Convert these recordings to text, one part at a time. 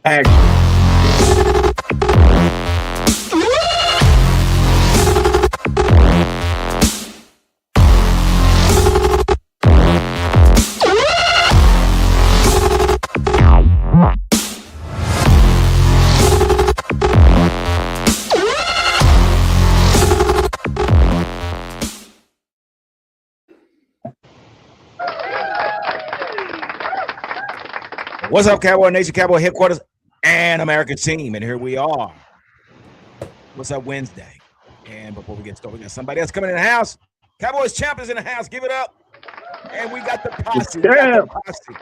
Action. What's up, Cowboy Nation, Cowboy headquarters, and American team? And here we are. What's up, Wednesday? And before we get started, we got somebody else coming in the house. Cowboys champions in the house. Give it up. And we got the posse. We got the posse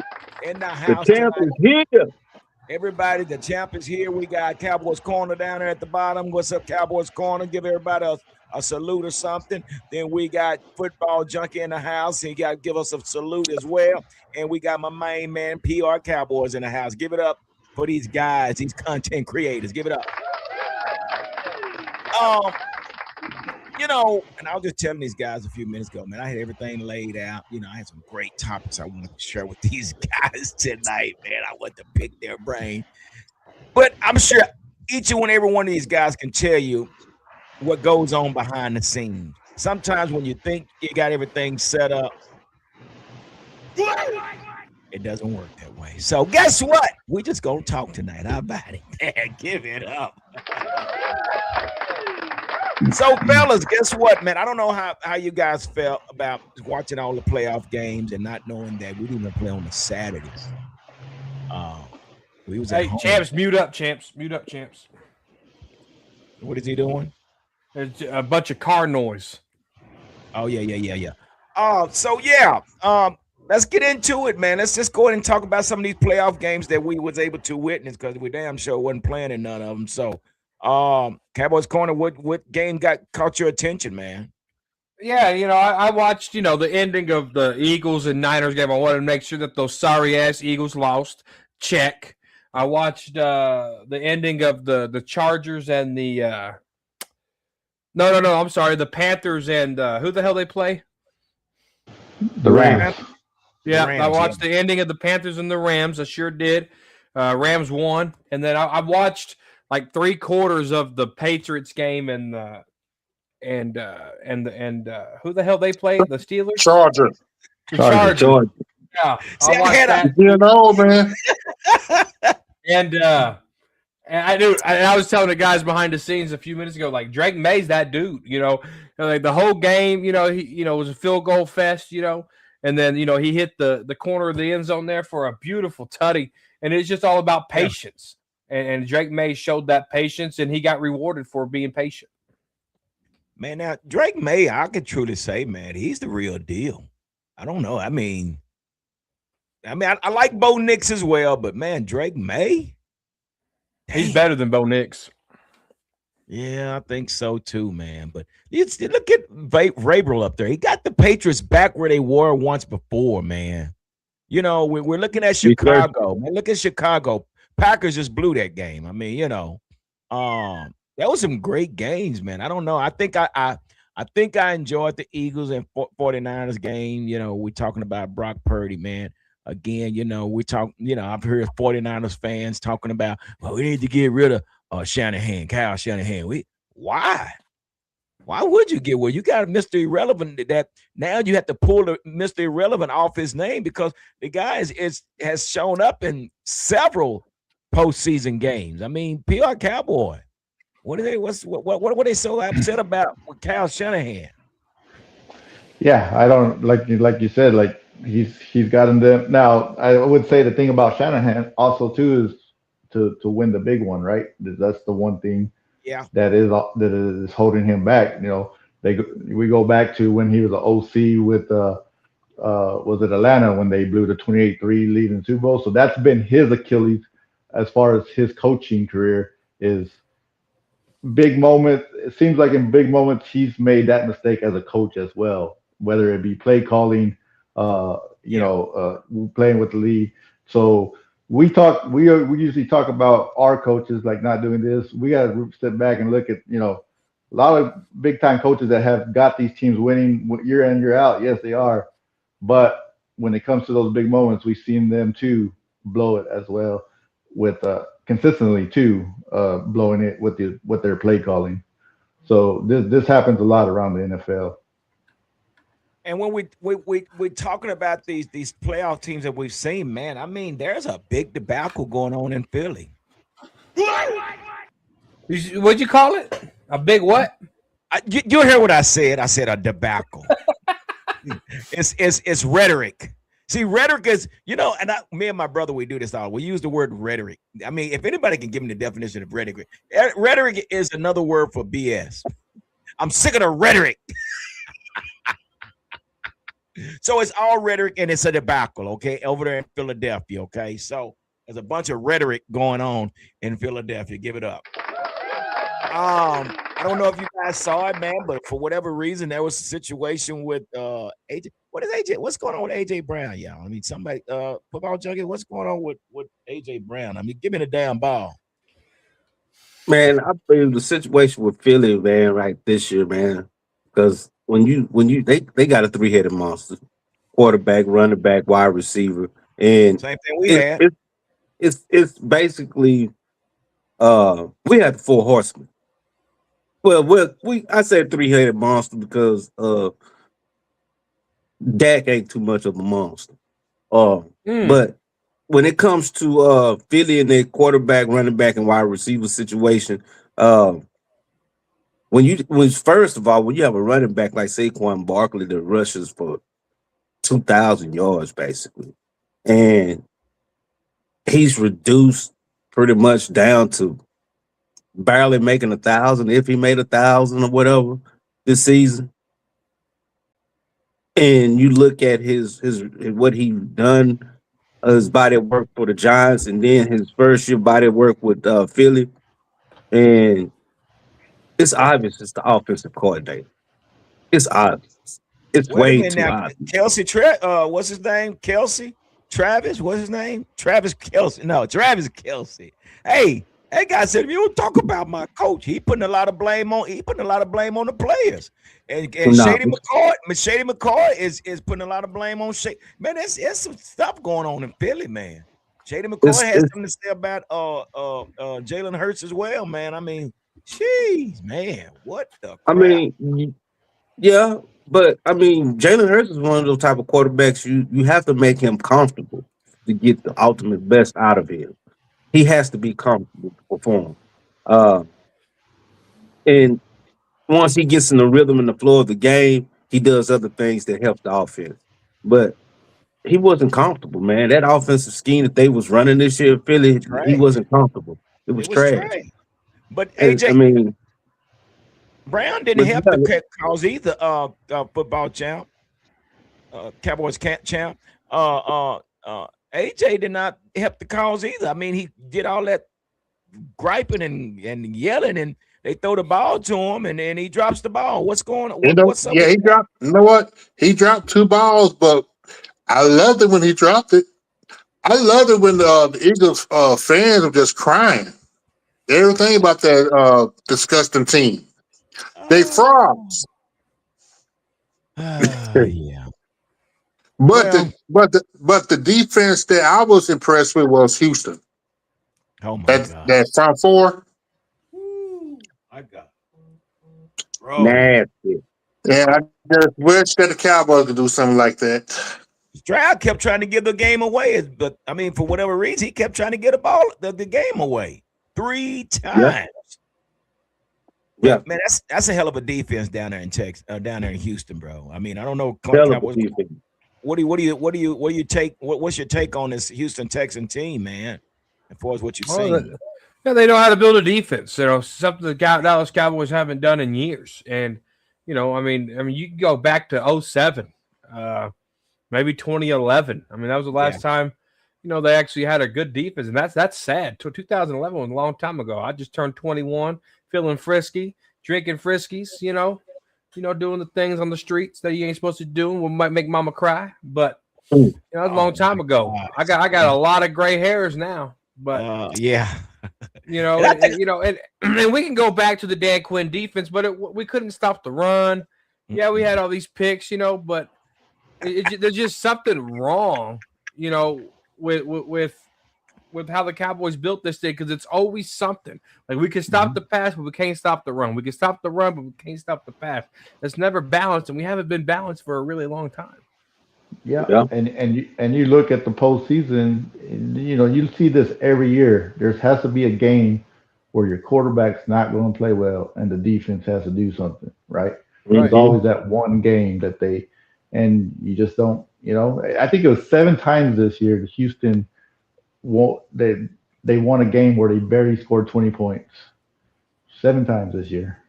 in the house. The champ is here. Everybody, the champ is here. We got Cowboys Corner down there at the bottom. What's up, Cowboys Corner? Give everybody a salute or something. Then we got Football Junkie in the house. He got to give us a salute as well. And we got my main man, PR Cowboys, in the house. Give it up for these guys, these content creators. Give it up. You know, and I was just telling these guys a few minutes ago, man, I had everything laid out. You know, I had some great topics I wanted to share with these guys tonight, man. I want to pick their brain. But I'm sure each and every one of these guys can tell you what goes on behind the scenes. Sometimes when you think you got everything set up, it doesn't work that way. So guess what? We just gonna talk tonight. How about it? Man, give it up. So, fellas, guess what, man? I don't know how you guys felt about watching all the playoff games and not knowing that we didn't play on the Saturdays. We was hey, champs, mute up, champs. Mute up, champs. What is he doing? There's a bunch of car noise. Oh, yeah. Let's get into it, man. Let's just go ahead and talk about some of these playoff games that we was able to witness because we damn sure wasn't playing in none of them. So, Cowboys Corner, what game caught your attention, man? Yeah, you know, I watched, you know, the ending of the Eagles and Niners game. I wanted to make sure that those sorry-ass Eagles lost. Check. I watched the ending of the Chargers and the I'm sorry, the Panthers and who the hell they play? The Rams. Yeah, Rams, I watched the ending of the Panthers and the Rams. I sure did. Rams won, and then I watched like 3/4 of the Patriots game and who the hell they play? The Steelers? Chargers. Chargers. Yeah. See, I watched that. You know, man. And I was telling the guys behind the scenes a few minutes ago, like Drake May's that dude, you know, like the whole game, you know, he was a field goal fest, you know, and then, you know, he hit the corner of the end zone there for a beautiful tutty, and it's just all about patience. And Drake May showed that patience, and he got rewarded for being patient. Man, now Drake May, I could truly say, man, he's the real deal. I don't know. I mean, I like Bo Nix as well, but man, Drake May, he's better than Bo Nix. Yeah, I think so too, man. But look at Vrabel up there. He got the Patriots back where they were once before, man. You know, we're looking at Chicago. Man, look at Chicago. Packers just blew that game. I mean, you know, that was some great games, man. I don't know. I think I enjoyed the Eagles and 49ers game. You know, we're talking about Brock Purdy, man. Again, you know, I've heard 49ers fans talking about, well, we need to get rid of Kyle Shanahan. Why? Why would you get rid? You got Mr. Irrelevant that now you have to pull the Mr. Irrelevant off his name because the guy has shown up in several postseason games. I mean, PR Cowboy. What were they so upset about with Kyle Shanahan? Yeah, I don't like you said, like he's gotten them. Now, I would say the thing about Shanahan also too is to win the big one, right? That's the one thing that is holding him back. You know, we go back to when he was an OC with was it Atlanta when they blew the 28-3 lead in the Super Bowl. So that's been his Achilles as far as his coaching career is big moments. It seems like in big moments he's made that mistake as a coach as well, whether it be play calling, playing with the lead. So we usually talk about our coaches like not doing this. We got to step back and look at, you know, a lot of big time coaches that have got these teams winning year in, year out. Yes, they are. But when it comes to those big moments, we've seen them too blow it as well with consistently too, blowing it with their play calling. So this happens a lot around the NFL. And when we're talking about these playoff teams that we've seen, man, I mean, there's a big debacle going on in Philly. What'd you call it? A big what? You hear what I said? I said a debacle. It's rhetoric. See, rhetoric is, and me and my brother, we do this all. We use the word rhetoric. I mean, if anybody can give me the definition of rhetoric, rhetoric is another word for BS. I'm sick of the rhetoric. So it's all rhetoric and it's a debacle, okay, over there in Philadelphia, okay? So there's a bunch of rhetoric going on in Philadelphia. Give it up. I don't know if you guys saw it, man, but for whatever reason, there was a situation with AJ. What is AJ? What's going on with AJ Brown, y'all? I mean, somebody, football junkie, what's going on with AJ Brown? I mean, give me the damn ball. Man, I believe the situation with Philly, man, right this year, man, because they got a 3-headed monster, quarterback, running back, wide receiver, and same thing we had. It's basically we had the 4 horsemen. Well, I said 3-headed monster because Dak ain't too much of a monster. But when it comes to Philly and their quarterback, running back, and wide receiver situation, first of all, when you have a running back like Saquon Barkley that rushes for 2,000 yards basically, and he's reduced pretty much down to barely making 1,000, if he made 1,000 or whatever this season. And you look at his what he done, his body of work for the Giants, and then his first year body of work with Philly, and it's obvious it's the offensive coordinator. It's obvious. It's way too obvious. Kelsey, what's his name? Kelsey? Travis? What's his name? Travis Kelsey. No, Travis Kelsey. Hey, that guy said, if you don't talk about my coach, he putting a lot of blame on the players. And Shady McCoy is putting a lot of blame on Shady. Man, there's some stuff going on in Philly, man. Shady McCoy has something to say about Jalen Hurts as well, man. I mean, jeez, man, what the crap? I mean, yeah, but I mean, Jalen Hurts is one of those type of quarterbacks you have to make him comfortable to get the ultimate best out of him. He has to be comfortable to perform. And once he gets in the rhythm and the flow of the game, he does other things that help the offense. But he wasn't comfortable, man. That offensive scheme that they was running this year, Philly, he wasn't comfortable. It was trash. But AJ, Brown didn't help yeah, the cause either. Football champ, Cowboys champ. AJ did not help the cause either. I mean, he did all that griping and yelling, and they throw the ball to him, and then he drops the ball. What's going on? What's up? Yeah, he dropped. You know what? He dropped 2 balls, but I loved it when he dropped it. I loved it when the Eagles fans were just crying. Everything about that disgusting team. They frauds. Yeah. But the defense that I was impressed with was Houston. Oh my God. That front 4. I got nasty. Yeah, I just wish that the Cowboys could do something like that. Stroud kept trying to give the game away, but I mean, for whatever reason, he kept trying to get the game away 3 times. Yeah, man, that's a hell of a defense down there in Texas, down there in Houston, bro. I mean, I don't know. What's your take on this Houston Texan team, man? As far as what you've seen. Yeah, they know how to build a defense. Something the Dallas Cowboys haven't done in years. And I mean, you can go back to 2007, maybe 2011. I mean, that was the last time, they actually had a good defense, and that's sad. 2011 was a long time ago. I just turned 21, feeling frisky, drinking friskies, doing the things on the streets that you ain't supposed to do, what might make mama cry. But that was a long time ago. I got a lot of gray hairs now. But yeah. And we can go back to the Dan Quinn defense, but we couldn't stop the run. Yeah, we had all these picks, but there's just something wrong, with with how the Cowboys built this thing because it's always something. Like we can stop the pass, but we can't stop the run. We can stop the run, but we can't stop the pass. It's never balanced, and we haven't been balanced for a really long time. Yeah. And you look at the postseason, you see this every year. There has to be a game where your quarterback's not going to play well and the defense has to do something, right? There's always that one game that and you just don't, I think it was 7 times this year that Houston they won a game where they barely scored 20 points. 7 times this year.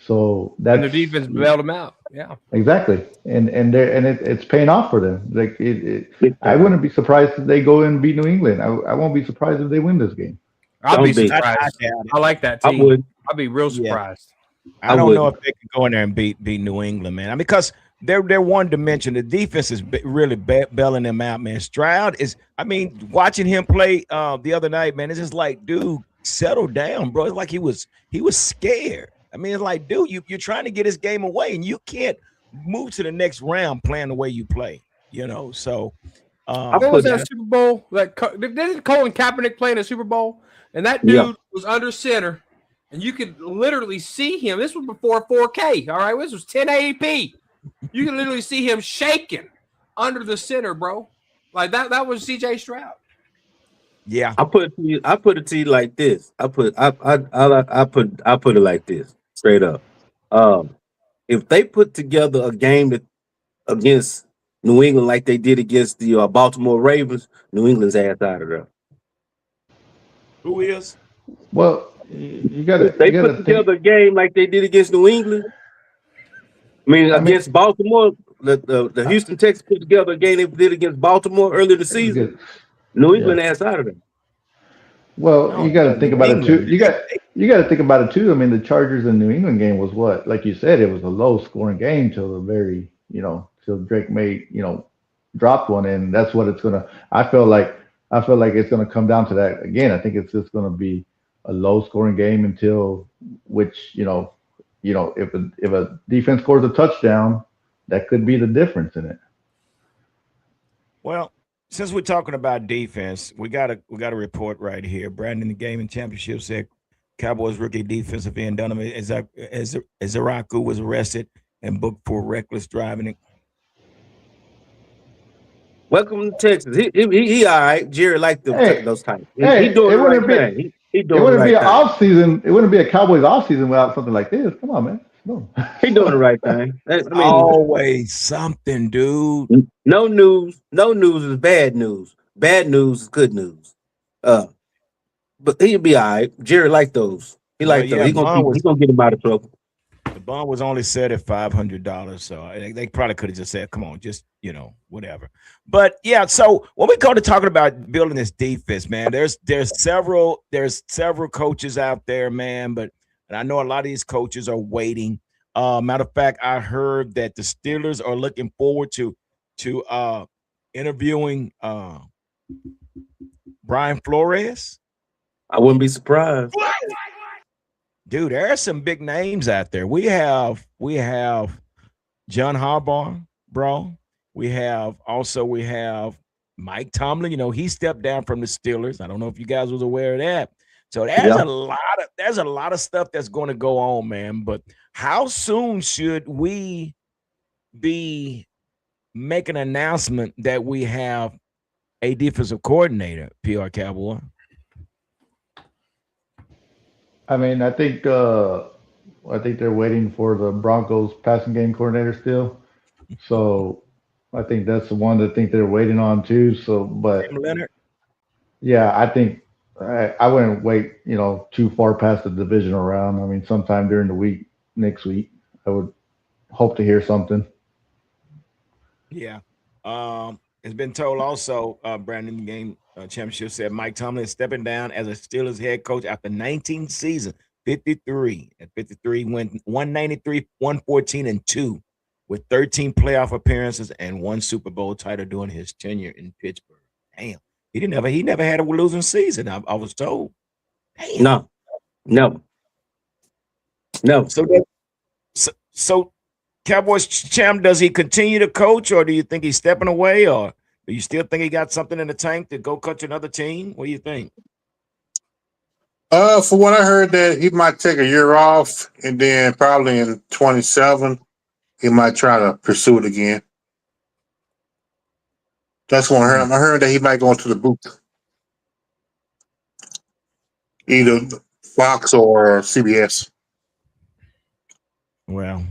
So and the defense bailed them out. Yeah, exactly, and it's paying off for them. Like I wouldn't be surprised if they go and beat New England. I won't be surprised if they win this game. I'll be surprised. I like that team. I'd be real surprised. I don't know if they can go in there and beat New England, man. I mean, because they're one dimension. The defense is really bailing them out, man. Stroud is. I mean, watching him play the other night, man, it's just like, dude, settle down, bro. It's like he was scared. I mean, it's like, dude, you're trying to get his game away, and you can't move to the next round playing the way you play, So, what was that Super Bowl? Didn't Colin Kaepernick play in a Super Bowl? And that dude was under center, and you could literally see him. This was before 4K, all right? This was 1080p. You can literally see him shaking under the center, bro. Like that was C.J. Stroud. Yeah, I put it to you like this. I put it like this, straight up. If they put together a game against New England like they did against the Baltimore Ravens, New England's ass out of there. Who is? Well, you got to. They put together a game like they did against New England. Against Baltimore, the Houston Texans put together a game they did against Baltimore earlier this season. New England ass out of them. Well, you got to think about it too. You got to think about it too. I mean, the Chargers and New England game was what, like you said, it was a low-scoring game till the very, till Drake May, dropped one, and that's what it's gonna. I feel like it's gonna come down to that again. I think it's just gonna be a low-scoring game until if a defense scores a touchdown, that could be the difference in it. Well, since we're talking about defense, we got a report right here. Brandon, the Gaming Championship said Cowboys rookie defensive end Donovan Ezaraku was arrested and booked for reckless driving. Welcome to Texas. He all right. Jerry liked those types. He doing the right thing. He doing it wouldn't the right be an thing. off season. It wouldn't be a Cowboys off season without something like this. Come on, man. He doing the right thing. Always something, dude. No news is bad news. Bad news is good news. But he'll be all right. Jerry liked those. He liked those. He's gonna get him out of trouble. The bond was only set at $500, so they probably could have just said, "Come on, just whatever." But yeah, so when we go to talking about building this defense, man, there's several coaches out there, man, and I know a lot of these coaches are waiting. Matter of fact, I heard that the Steelers are looking forward to interviewing Brian Flores. I wouldn't be surprised. Dude, there are some big names out there. We have John Harbaugh, bro. We have Mike Tomlin. He stepped down from the Steelers. I don't know if you guys was aware of that. So there's a lot of stuff that's going to go on, man. But how soon should we be making an announcement that we have a defensive coordinator, PR Cowboy? I mean, I think they're waiting for the Broncos passing game coordinator still. So I think that's the one that think they're waiting on too. So, but Leonard. Yeah, I think I wouldn't wait, too far past the divisional round. I mean, sometime during the week, next week, I would hope to hear something. Yeah. It's been told also, Brandon Game Championship said Mike Tomlin is stepping down as a Steelers head coach after 19 seasons, 53. At 53, went 193, 114, and 2 with 13 playoff appearances and 1 Super Bowl title during his tenure in Pittsburgh. Damn. He never had a losing season, I was told. Damn. No. So Cowboys champ, does he continue to coach, or do you think he's stepping away, or Do you still think he got something in the tank to go cut to another team? What do you think? For what I heard, that he might take a year off, and then probably in 27, he might try to pursue it again. That's what I heard. I heard that he might go into the booth, either Fox or CBS. Well,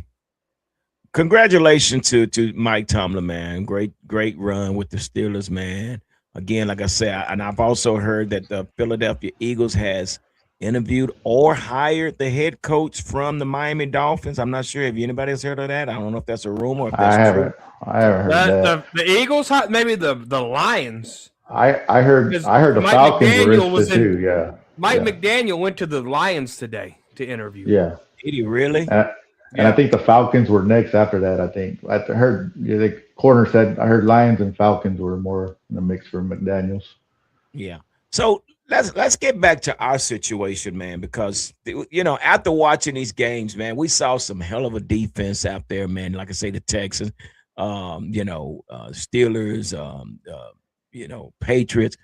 congratulations to Mike Tomlin, man. Great run with the Steelers, man. Again, like I said, and I've also heard that the Philadelphia Eagles has interviewed or hired the head coach from the Miami Dolphins. I'm not sure if anybody has heard of that. I don't know if that's a rumor or if that's true. I haven't heard that. The Eagles, maybe the Lions. I heard the Falcons were interested too. Yeah. Mike McDaniel went to the Lions today to interview. Yeah. Did he really? And I think the Falcons were next after that. I think I heard the corner said I heard Lions and Falcons were more in the mix for McDaniels. Yeah. So let's get back to our situation, man, because after watching these games, man, we saw some hell of a defense out there, man. Like I say, the Texans, Steelers, Patriots.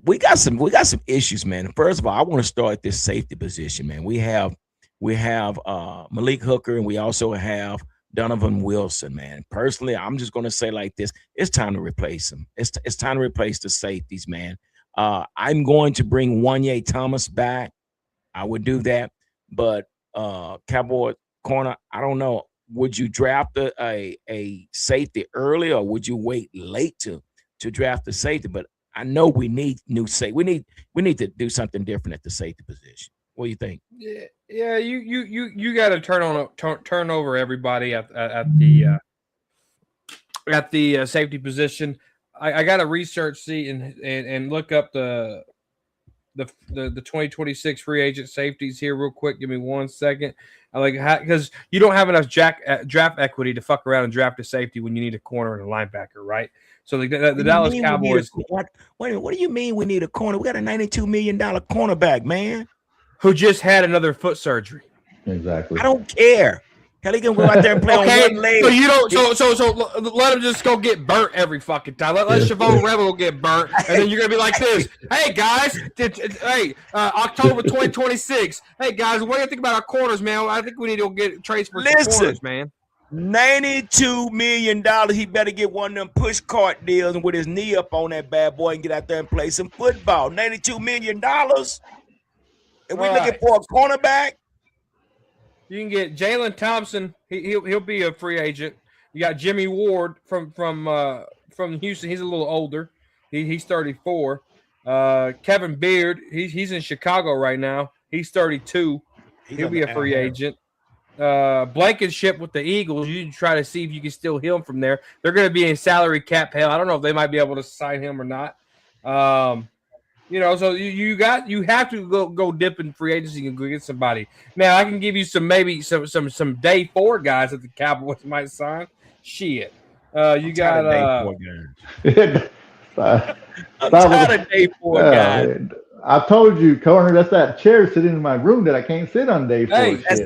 We got some issues, man. First of all, I want to start at this safety position, man. We have Malik Hooker, and we also have Donovan Wilson, man. Personally, I'm just going to say like this: it's time to replace him. It's time to replace the safeties, man. I'm going to bring Wanye Thomas back. I would do that, but Cowboy corner, I don't know. Would you draft a safety early, or would you wait late to draft a safety? But I know we need new safety. We need to do something different at the safety position. What do you think? Yeah. You got to turn over everybody at the safety position. I got to research and look up the 2026 free agent safeties here real quick. Give me 1 second. Because you don't have enough draft equity to fuck around and draft a safety when you need a corner and a linebacker, right? So the Dallas Cowboys. What do you mean we need a corner? We got a $92 million cornerback, man, who just had another foot surgery. Exactly. I don't care. Hell, he can go out there and play on one leg. So you don't. So let him just go get burnt every fucking time. Let Chavon Rebel get burnt, and then you're gonna be like this. Hey guys, October 2026. Hey guys, what do you think about our corners, man? I think we need to get trades for some corners, man. $92 million. He better get one of them push cart deals and with his knee up on that bad boy and get out there and play some football. $92 million. And we're looking for a cornerback. You can get Jalen Thompson. He'll be a free agent. You got Jimmy Ward from Houston. He's a little older. He's 34. Kevin Beard. He's in Chicago right now. He's 32. He'll be a free agent. Blankenship with the Eagles. You try to see if you can steal him from there. They're going to be in salary cap hell. I don't know if they might be able to sign him or not. So you have to go dip in free agency and go get somebody. Now I can give you some day 4 guys that the Cowboys might sign. Shit, you got I'm tired of day 4 guys. I told you, Corner, that's that chair sitting in my room that I can't sit on day 4.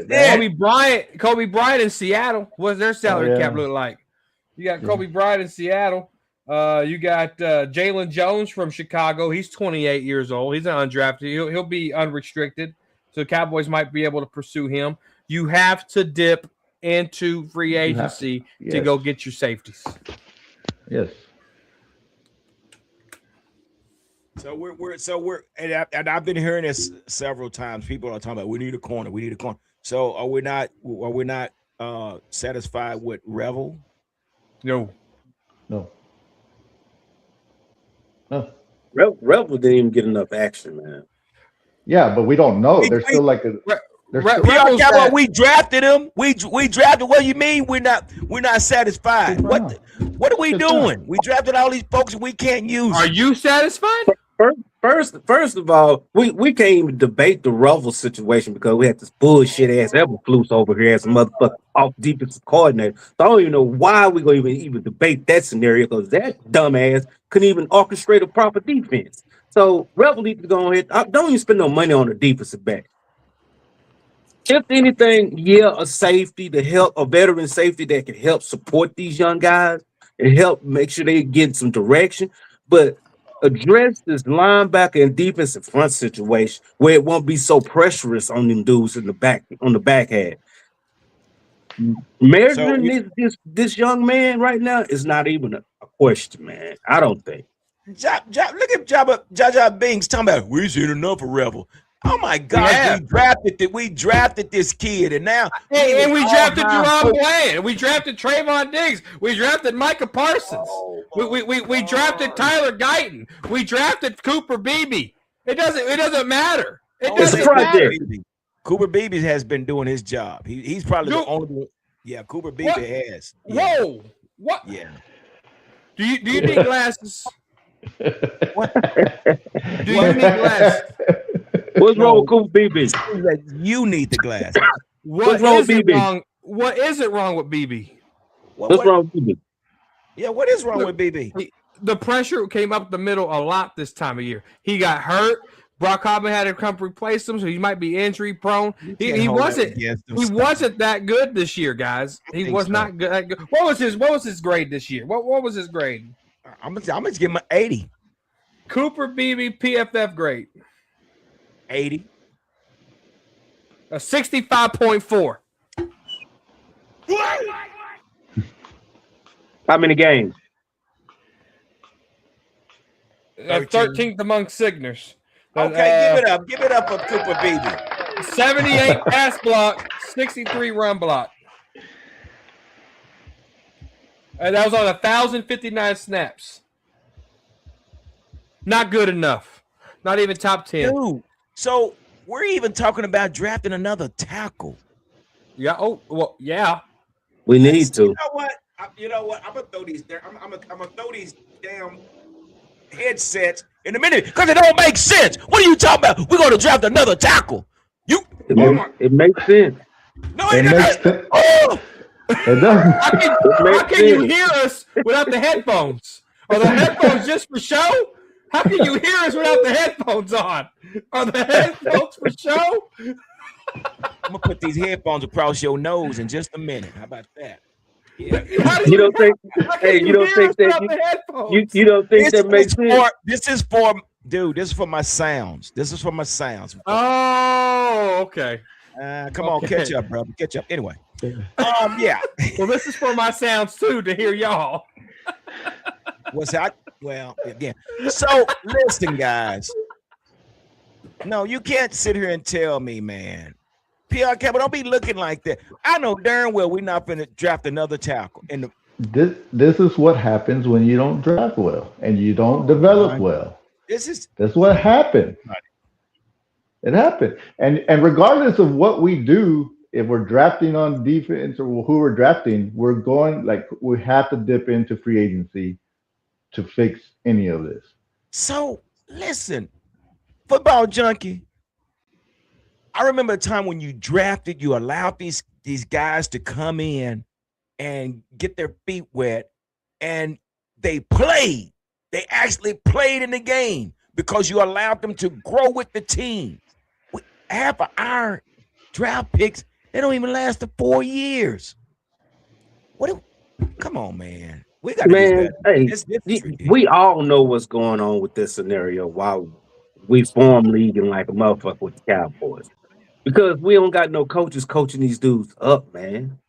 Hey, Kobe Bryant in Seattle. What's their salary cap look like? You got Kobe Bryant in Seattle. You got Jalen Jones from Chicago. He's 28 years old. He's an undrafted. He'll be unrestricted. So Cowboys might be able to pursue him. You have to dip into free agency to go get your safeties. Yes. So we're and I've been hearing this several times. People are talking about we need a corner. So are we not satisfied with Revel? No. Rebel didn't even get enough action, man. Yeah, but we don't know. There's still like a. We drafted him. We drafted. What do you mean we're not satisfied? What are we doing? We drafted all these folks and we can't use. Are you satisfied? First of all, we can't even debate the Revel situation because we had this bullshit ass Eberflus over here as a motherfucker off defensive coordinator. So I don't even know why we're gonna even debate that scenario because that dumbass couldn't even orchestrate a proper defense. So Revel needs to go ahead. Don't even spend no money on a defensive back. If anything, a safety to help, a veteran safety that can help support these young guys. and help make sure they get some direction, but address this linebacker and defensive front situation where it won't be so pressurous on them dudes in the back on the back half. So Measuring this young man right now is not even a question, man. I don't think. look at Jaja Bings talking about we seen enough of Rebel. Oh my God, we drafted this kid, and now and we drafted Jerome Bland. We drafted Trayvon Diggs. We drafted Micah Parsons. We drafted Tyler Guyton. We drafted Cooper Beebe. It doesn't matter. It's a project. Cooper Beebe has been doing his job. He's probably the only one. Yeah, Cooper Beebe has. Yeah. Whoa, what? Yeah. Do you need glasses? What? Do you need glasses? What's wrong with Cooper Beebe? You need the glasses. What's wrong with BB? What is it wrong with BB? What's wrong with BB? Yeah, what is wrong with BB? The pressure came up the middle a lot this time of year. He got hurt. Brock Hobbin had to come replace him, so he might be injury prone. He wasn't that good this year, guys. He was not good. What was his grade this year? What was his grade? I'm gonna give him an 80. Cooper Beebe PFF grade. 80. A 65.4. How many games? 13th among signers. Okay, give it up for Cooper Beebe. 78 pass block, 63 run block. And that was on 1,059 snaps. Not good enough. Not even top 10. Dude, so we're even talking about drafting another tackle. Yeah. Oh, well, yeah. We need to. You know what? I'm gonna throw these there. I'm gonna throw these damn headsets in a minute because it don't make sense. What are you talking about? We're gonna draft another tackle. It makes sense. No, it doesn't. Oh. It doesn't. How can you hear us without the headphones? Are the headphones just for show? How can you hear us without the headphones on? Are the headphones for show? I'm gonna put these headphones across your nose in just a minute. How about that? Yeah. You don't think that makes sense? This is for dude. This is for my sounds. Oh, okay. Come on, catch up, brother. Catch up. Anyway. Yeah. Well, this is for my sounds too to hear y'all. Well, again. So listen, guys. No, you can't sit here and tell me, man. PR Campbell, don't be looking like that. I know darn well we're not going to draft another tackle. This is what happens when you don't draft well and you don't develop well. That's what happened. It happened. And regardless of what we do, if we're drafting on defense or who we're drafting, we have to dip into free agency to fix any of this. So listen, football junkie. I remember a time when you drafted, you allowed these guys to come in and get their feet wet, and they played. They actually played in the game because you allowed them to grow with the team. Half of our draft picks, they don't even last 4 years. Come on, man. We got we all know what's going on with this scenario while we form league like a motherfucker with the Cowboys. Because we don't got no coaches coaching these dudes up, man.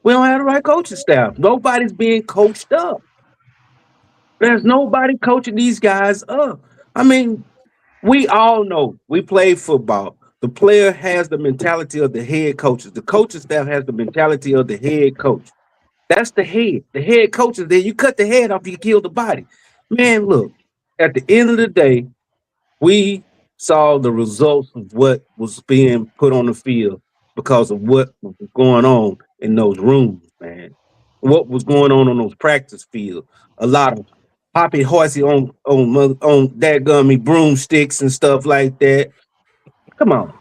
We don't have the right coaching staff. Nobody's being coached up. There's nobody coaching these guys up. I mean, we all know we play football. The player has the mentality of the head coaches. The coaching staff has the mentality of the head coach. That's the head. The head coach is there. You cut the head off, you kill the body. Man, look, at the end of the day, we saw the results of what was being put on the field because of what was going on in those rooms, man. What was going on those practice fields. A lot of hoppy horsey on dadgummy broomsticks and stuff like that. Come on.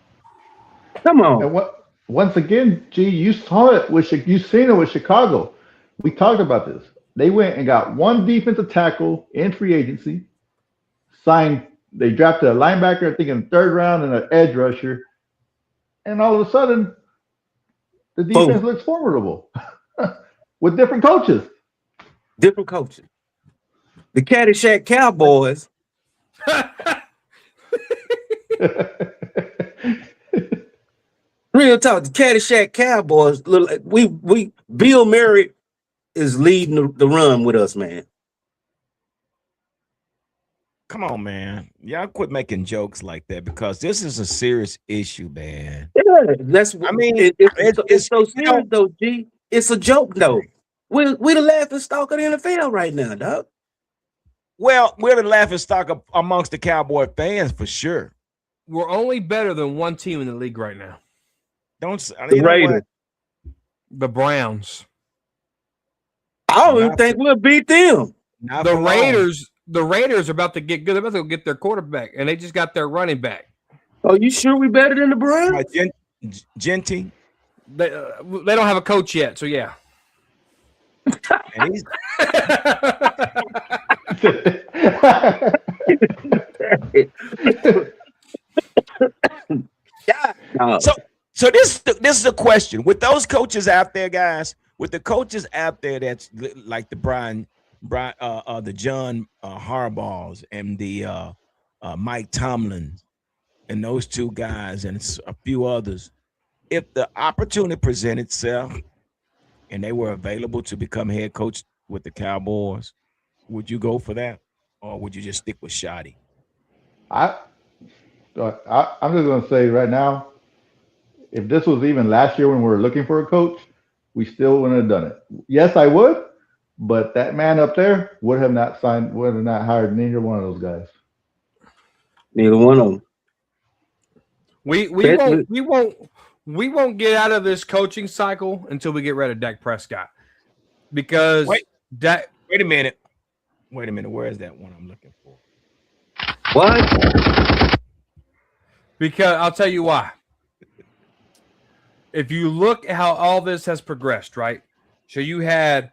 And once again, G, you saw it you've seen it with Chicago. We talked about this. They went and got one defensive tackle in free agency, they drafted a linebacker, I think, in the 3rd round and an edge rusher. And all of a sudden, the defense looks formidable with different coaches. Different coaches. The Caddyshack Cowboys. Real talk. The Caddyshack Cowboys. Look, we Bill Murray is leading the run with us, man. Come on, man. Y'all quit making jokes like that because this is a serious issue, man. Yeah, that's. I mean, it's so serious, you know, though. G, it's a joke, though. We the laughing stock of the NFL right now, dog. Well, we're the laughing stock amongst the Cowboy fans for sure. We're only better than one team in the league right now. The Raiders. The Browns. I don't even think we'll beat them. The Raiders. The Raiders are about to get good. They're about to get their quarterback, and they just got their running back. Oh, you sure we better than the Browns? Genty. They don't have a coach yet, so yeah. And he's So this is a question. With those coaches out there, guys, with the coaches out there that's like the the John Harbaughs and the Mike Tomlin and those two guys and a few others, if the opportunity presented itself and they were available to become head coach with the Cowboys, would you go for that, or would you just stick with Shoddy? I'm just going to say right now, if this was even last year when we were looking for a coach, we still wouldn't have done it. Yes, I would, but that man up there would have not hired neither one of those guys. Neither one of them. We won't get out of this coaching cycle until we get rid of Dak Prescott. Because wait a minute. Where is that one I'm looking for? What? Because I'll tell you why. If you look at how all this has progressed, right? So you had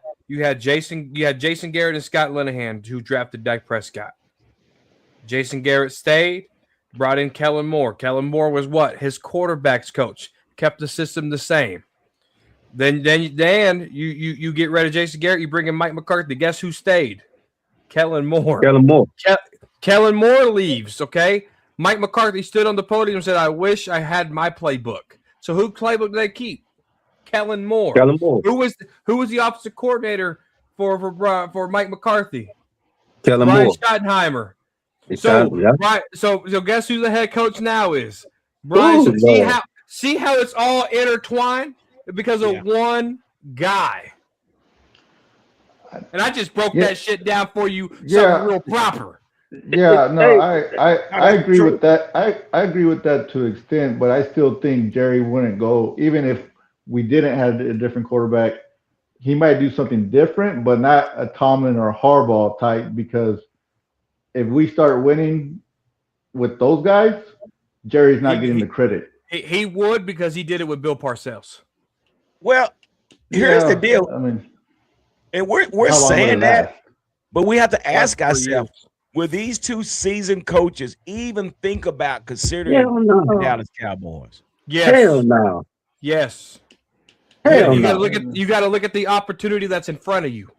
Jason Garrett and Scott Linehan who drafted Dak Prescott. Jason Garrett stayed, brought in Kellen Moore. Kellen Moore was what? His quarterback's coach. Kept the system the same. Then you get rid of Jason Garrett, you bring in Mike McCarthy. Guess who stayed? Kellen Moore. Kellen Moore leaves, okay? Mike McCarthy stood on the podium and said, I wish I had my playbook. So who playbook did they keep? Kellen Moore. Who was the offensive coordinator for Mike McCarthy? Brian Schottenheimer. So guess who the head coach now is? Brian. See how it's all intertwined because of one guy. And I just broke that shit down for you. Something real proper. Yeah, no, I agree with that. I agree with that to an extent, but I still think Jerry wouldn't go, even if we didn't have a different quarterback. He might do something different, but not a Tomlin or Harbaugh type, because if we start winning with those guys, Jerry's not getting the credit. He would, because he did it with Bill Parcells. Well, here's the deal. I mean, and we're saying that, but we have to ask ourselves, will these two seasoned coaches even think about considering the Dallas Cowboys? Yes. Hell no. Yes. Hell you no. gotta look at the opportunity that's in front of you.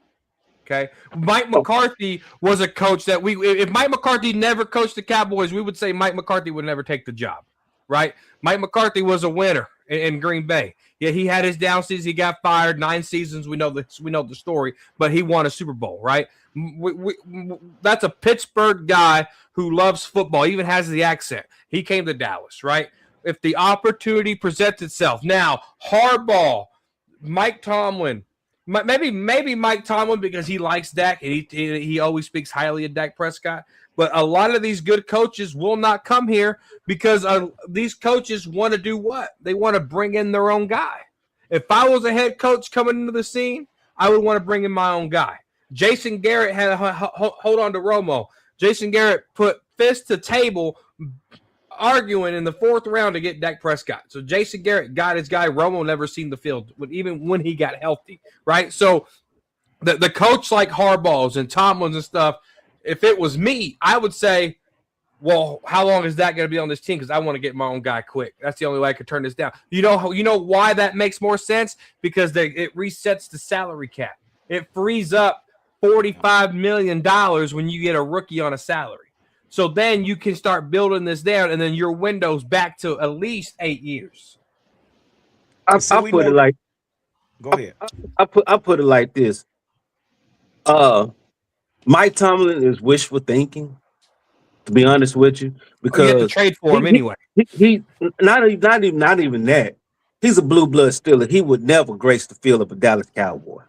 Okay. Mike McCarthy was a coach that if Mike McCarthy never coached the Cowboys, we would say Mike McCarthy would never take the job. Right? Mike McCarthy was a winner in Green Bay. Yeah, he had his down seasons. He got fired 9 seasons. We know the story, but he won a Super Bowl, right? That's a Pittsburgh guy who loves football, even has the accent. He came to Dallas, right? If the opportunity presents itself. Now, Harbaugh, Mike Tomlin, maybe Mike Tomlin, because he likes Dak and he always speaks highly of Dak Prescott. But a lot of these good coaches will not come here because these coaches want to do what? They want to bring in their own guy. If I was a head coach coming into the scene, I would want to bring in my own guy. Jason Garrett had hold on to Romo. Jason Garrett put fist to table arguing in the 4th round to get Dak Prescott. So Jason Garrett got his guy. Romo never seen the field, even when he got healthy, right? So the coach like Harbaugh's and Tomlin's and stuff, if it was me, I would say, well, how long is that going to be on this team? Because I want to get my own guy quick. That's the only way I could turn this down. You know why that makes more sense? Because it resets the salary cap. It frees up $45 million when you get a rookie on a salary. So then you can start building this down, and then your window's back to at least 8 years. I put it like. Go ahead. I put it like this. Mike Tomlin is wishful thinking. To be honest with you, because you have to trade for him anyway. He not even that. He's a blue blood Steeler. He would never grace the field of a Dallas Cowboy.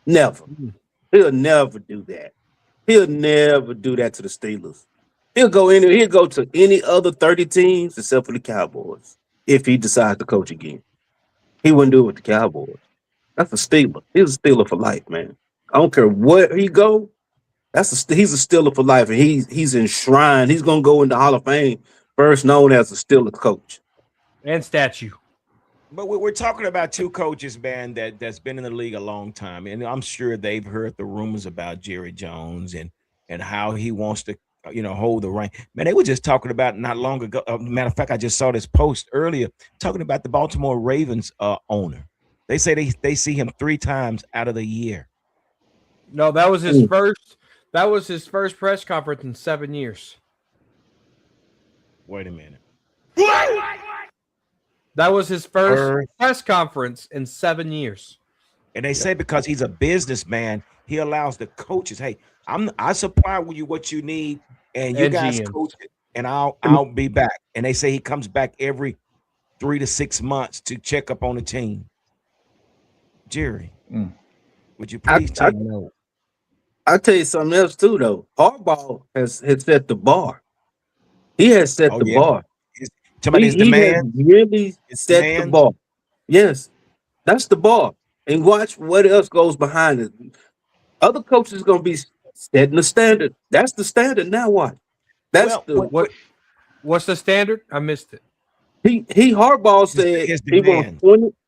Never. He'll never do that. He'll never do that to the Steelers. He'll go to any other 30 teams except for the Cowboys if he decides to coach again. He wouldn't do it with the Cowboys. That's a Steeler. He's a Steeler for life, man. I don't care where he go. He's a Steeler for life, and he's enshrined. He's gonna go into Hall of Fame, first known as a Steeler coach and statue. But we're talking about two coaches, man, that's been in the league a long time, and I'm sure they've heard the rumors about Jerry Jones and how he wants to, hold the reign. Man, they were just talking about not long ago. Matter of fact, I just saw this post earlier talking about the Baltimore Ravens owner. They say they see him 3 times out of the year. No, that was his first. That was his first press conference in 7 years. Wait a minute. That was his first press conference in 7 years. And they say because he's a businessman, he allows the coaches, hey, I supply you what you need, and you guys coach it, and I'll be back. And they say he comes back every 3 to 6 months to check up on the team. Jerry, would you please take note? I'll tell you something else too, though. Harbaugh has set the bar. He has set the bar. Somebody's the man. Really set the bar. Yes, that's the bar. And watch what else goes behind it. Other coaches going to be setting the standard. That's the standard. Now what? What's the standard? I missed it. Harbaugh said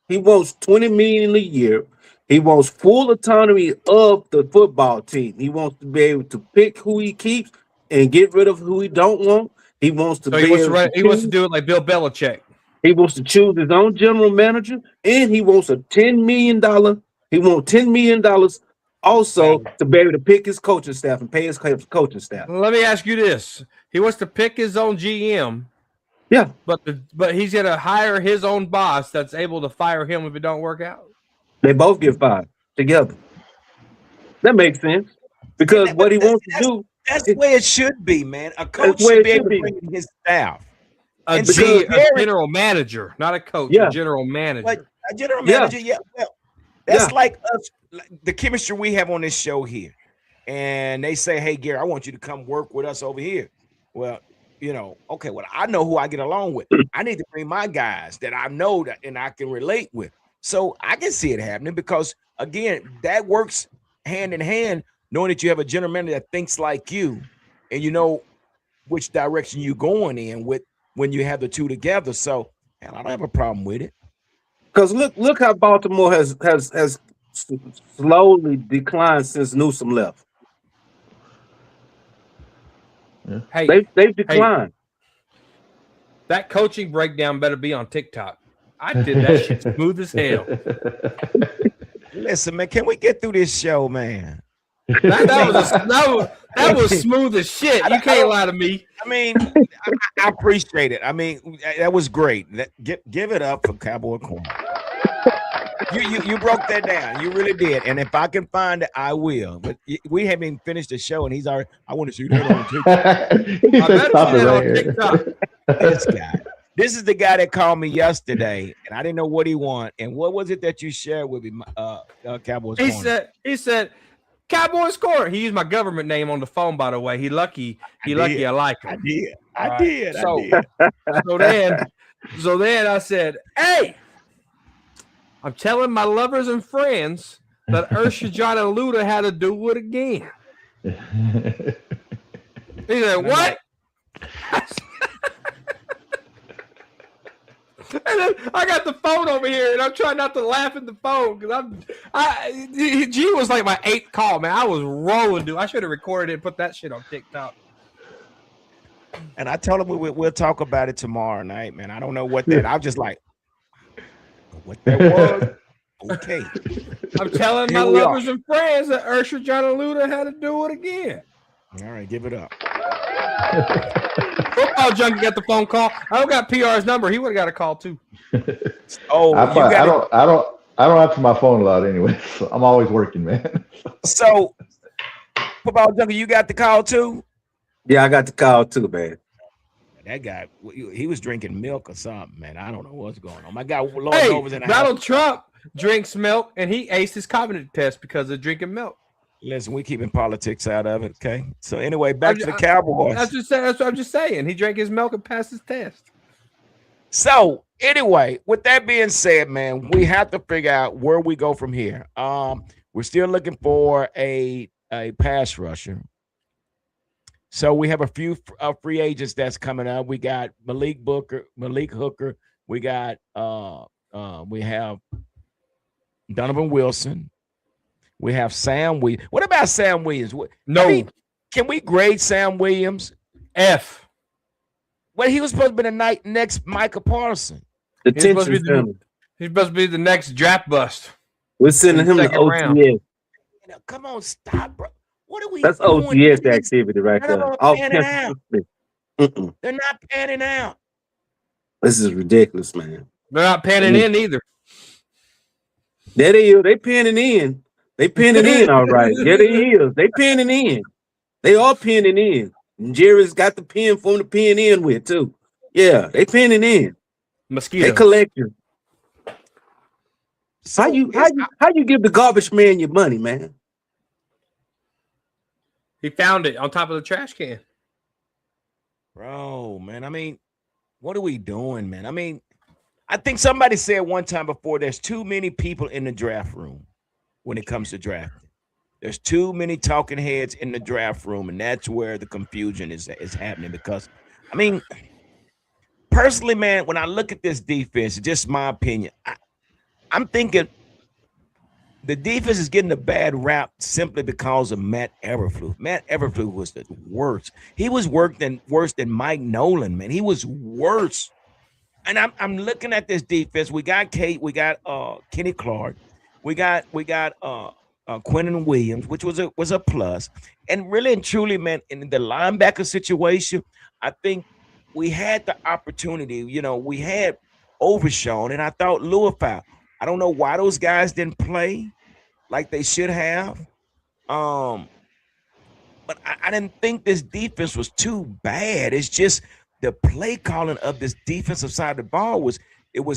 he wants $20 million a year. He wants full autonomy of the football team. He wants to be able to pick who he keeps and get rid of who he don't want. He wants to he wants to do it like Bill Belichick. He wants to choose his own general manager, and he wants $10 million. He wants $10 million also to be able to pick his coaching staff and pay his coaching staff. Let me ask you this: he wants to pick his own GM. Yeah, but he's going to hire his own boss that's able to fire him if it don't work out. They both get fired together. That makes sense because what he wants to do. That's the way it should be, man. A coach should be able to bring in his staff. A general manager, not a coach. A general manager. Like a general manager, Well, that's like us, the chemistry we have on this show here. And they say, hey, Gary, I want you to come work with us over here. Well, okay, well, I know who I get along with. I need to bring my guys that I know that and I can relate with. So I can see it happening because, again, that works hand in hand, knowing that you have a general manager that thinks like you and you know which direction you're going in with when you have the two together. So, I don't have a problem with it. Because look how Baltimore has slowly declined since Newsom left. Yeah. Hey, they've declined. That coaching breakdown better be on TikTok. I did that shit smooth as hell. Listen, man, can we get through this show, man? That was smooth as shit. You can't lie to me. I mean, I appreciate it. I mean, that was great. Give it up for Cowboy Corner. You broke that down. You really did. And if I can find it, I will. But we haven't even finished the show, and he's already. I want to see that on TikTok. He said, "Stop it right here." This guy. This is the guy that called me yesterday, and I didn't know what he wanted. And what was it that you shared with me, Cowboys Corner? He said, Cowboys Corner. He used my government name on the phone, by the way. He lucky I like him. I did. So then I said, hey, I'm telling my lovers and friends that Urshajan and Luda had to do it again. He said, what? And then I got the phone over here, and I'm trying not to laugh at the phone because G was like my 8th call, man. I was rolling, dude. I should have recorded it and put that shit on TikTok. And I told him we'll talk about it tomorrow night, man. I don't know what that. I was just like, what that was. Okay. I'm telling my Here we lovers and friends that Ursher John Luda had to do it again. All right, give it up. Football Junkie got the phone call. I don't got PR's number. He would have got a call too. Oh, I don't answer my phone a lot anyway. So I'm always working, man. So, Football Junkie, you got the call too? Yeah, I got the call too, man. That guy, he was drinking milk or something, man. I don't know what's going on. My guy, Lord Hey, Over's in the Donald house. Trump drinks milk, and he aced his cognitive test because of drinking milk. Listen, we keeping politics out of it, okay? So anyway, back to the Cowboys. That's what I'm just saying. He drank his milk and passed his test. So anyway, with that being said, man, we have to figure out where we go from here. We're still looking for a pass rusher. So we have a few free agents that's coming up. We got Malik Hooker. We got we have Donovan Wilson. We have Sam Williams. What about Sam Williams? No. Can we grade Sam Williams? F. Well, he was supposed to be the next Micah Parsons. He's supposed to be the next draft bust. We're sending him to OTS. Come on, stop, bro. What are we That's doing? OTS activity right there. They're not panning out. This is ridiculous, man. They're not panning in either. There they is. They panning in. They pinning in, all right. Yeah, they is. They pinning in. They are pinning in. And Jerry's got the pin for him to pin in with, too. Yeah, they pinning in. Mosquitoes. They collecting. So how you give the garbage man your money, man? He found it on top of the trash can. Bro, man, I mean, what are we doing, man? I mean, I think somebody said one time before, there's too many people in the draft room when it comes to drafting. There's too many talking heads in the draft room, and that's where the confusion is happening. Because, I mean, personally, man, when I look at this defense, just my opinion, I'm thinking the defense is getting a bad rap simply because of Matt Eberflus. Matt Eberflus was the worst. He was worse than Mike Nolan, man. He was worse. And I'm looking at this defense. We got Kenny Clark. We got Quentin Williams, which was a plus. And really and truly, man, in the linebacker situation, I think we had the opportunity. You know, we had Overshawn, and I thought Louisville. I don't know why those guys didn't play like they should have. But I didn't think this defense was too bad. It's just the play calling of this defensive side of the ball was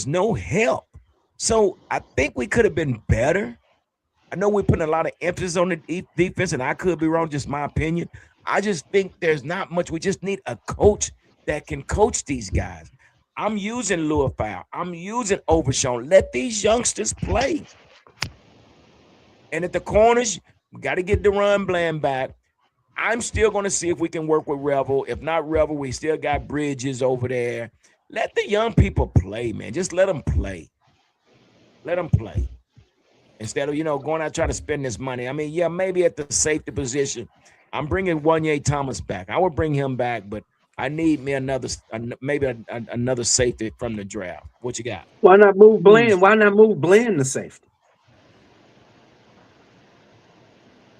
no help. So I think we could have been better. I know we're putting a lot of emphasis on the defense, and I could be wrong, just my opinion. I just think there's not much. We just need a coach that can coach these guys. I'm using Louisville. I'm using Overshawn. Let these youngsters play. And at the corners, we got to get the run Bland back. I'm still going to see if we can work with Revel. If not Revel, we still got Bridges over there. Let the young people play, man. Just let them play. Let them play. Instead of, going out trying to spend this money. I mean, yeah, maybe at the safety position. I'm bringing Wanye Thomas back. I would bring him back, but I need me another safety from the draft. What you got? Why not move Bland? Why not move Bland to safety?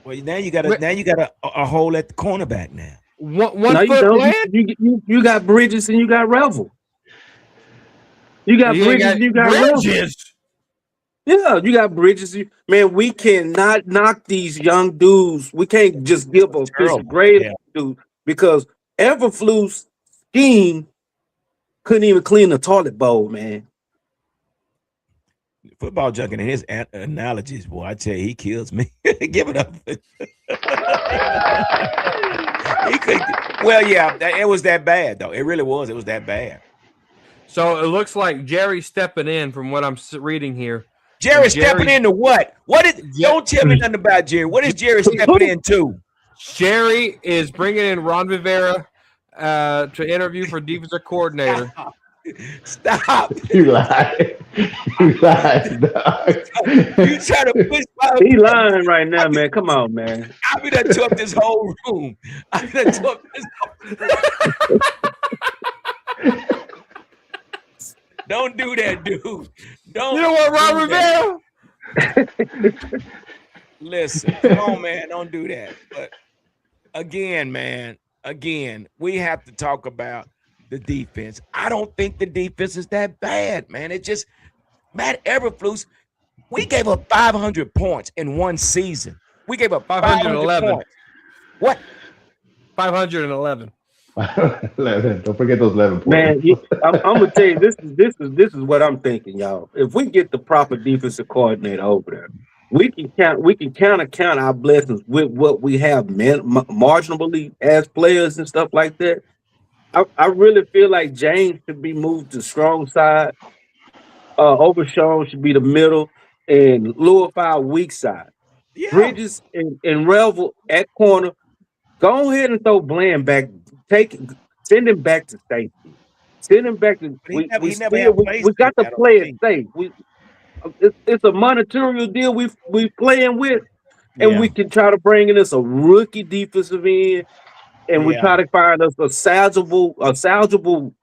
Well, now you got a hole at the cornerback now. One foot Bland? You got Bridges and you got Revel. You got Bridges and you got Revel. Yeah, you got Bridges. Man, we cannot knock these young dudes. We can't just give a grade dude because Everflus scheme couldn't even clean the toilet bowl, man. Football Junkie and his analogies, boy, I tell you, he kills me. Give it up. It was that bad, though. It really was. It was that bad. So it looks like Jerry's stepping in from what I'm reading here. Jerry's stepping into what? Don't tell me nothing about Jerry. What is Jerry stepping into? Jerry is bringing in Ron Rivera to interview for defensive coordinator. Stop. You lied. You lied, dog. You try to push my... He lying right now, man. Come on, man. I be done tore up this whole room. Don't do that, dude. Don't. You know what, Ron Rivera? Listen, come on, man, don't do that. But again, man, we have to talk about the defense. I don't think the defense is that bad, man. It just Matt Eberflus. We gave up 500 points in one season. We gave up 500 points. What? 511. 11. Don't forget those 11 points. Man, I'm gonna tell you this is what I'm thinking, y'all. If we get the proper defensive coordinator over there, we can count our blessings with what we have marginally as players and stuff like that. I really feel like James should be moved to strong side. Overshawn should be the middle, and Louisville weak side. Yeah. Bridges and Revel at corner. Go ahead and throw Bland back. Send him back to safety. Send him back to. We got to play it safe. It's a monetary deal we playing with, and we can try to bring in us a rookie defensive end, and we try to find us a salvageable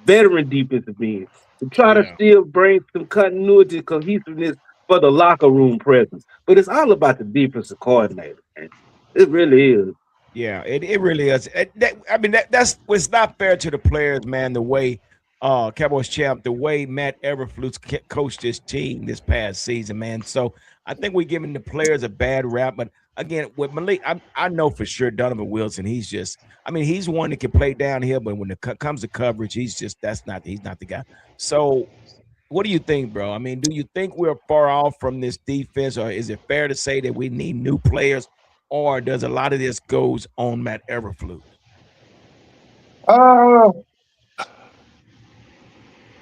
veteran defensive end to try to still bring some continuity, cohesiveness for the locker room presence. But it's all about the defensive coordinator, man. It really is. Yeah, it really is. That's it's not fair to the players, man. The way Cowboys champ, the way Matt Eberflus coached this team this past season, man. So I think we're giving the players a bad rap. But again, with Malik, I know for sure Donovan Wilson. He's one that can play downhill, but when it comes to coverage, he's not the guy. So what do you think, bro? I mean, do you think we're far off from this defense, or is it fair to say that we need new players? Or does a lot of this goes on Matt Eberflus?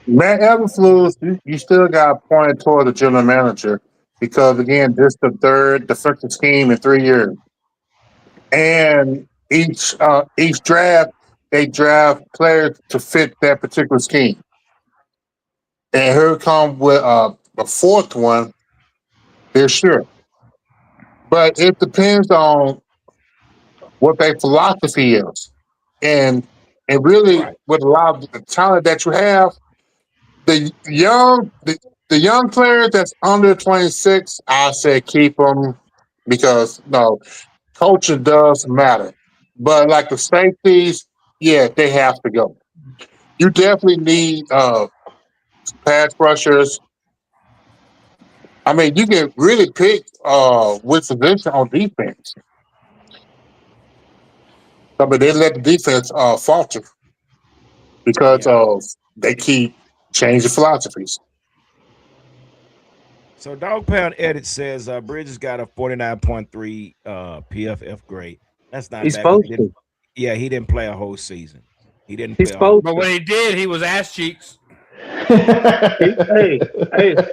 Matt Eberflus, you still got to point toward the general manager because, again, this is the third defensive scheme in 3 years. And each draft, they draft players to fit that particular scheme. And here come with a fourth one, they're sure. But it depends on what their philosophy is. And really, with a lot of the talent that you have, the young players that's under 26, I say keep them because culture does matter. But like the safeties, yeah, they have to go. You definitely need pass rushers. I mean, you can really pick which position on defense. But they let the defense falter because they keep changing philosophies. So Dog Pound Edit says Bridges got a 49.3 PFF grade. That's not He's bad. supposed to. Yeah, he didn't play a whole season. He didn't He's play supposed But when he did, he was ass cheeks. hey,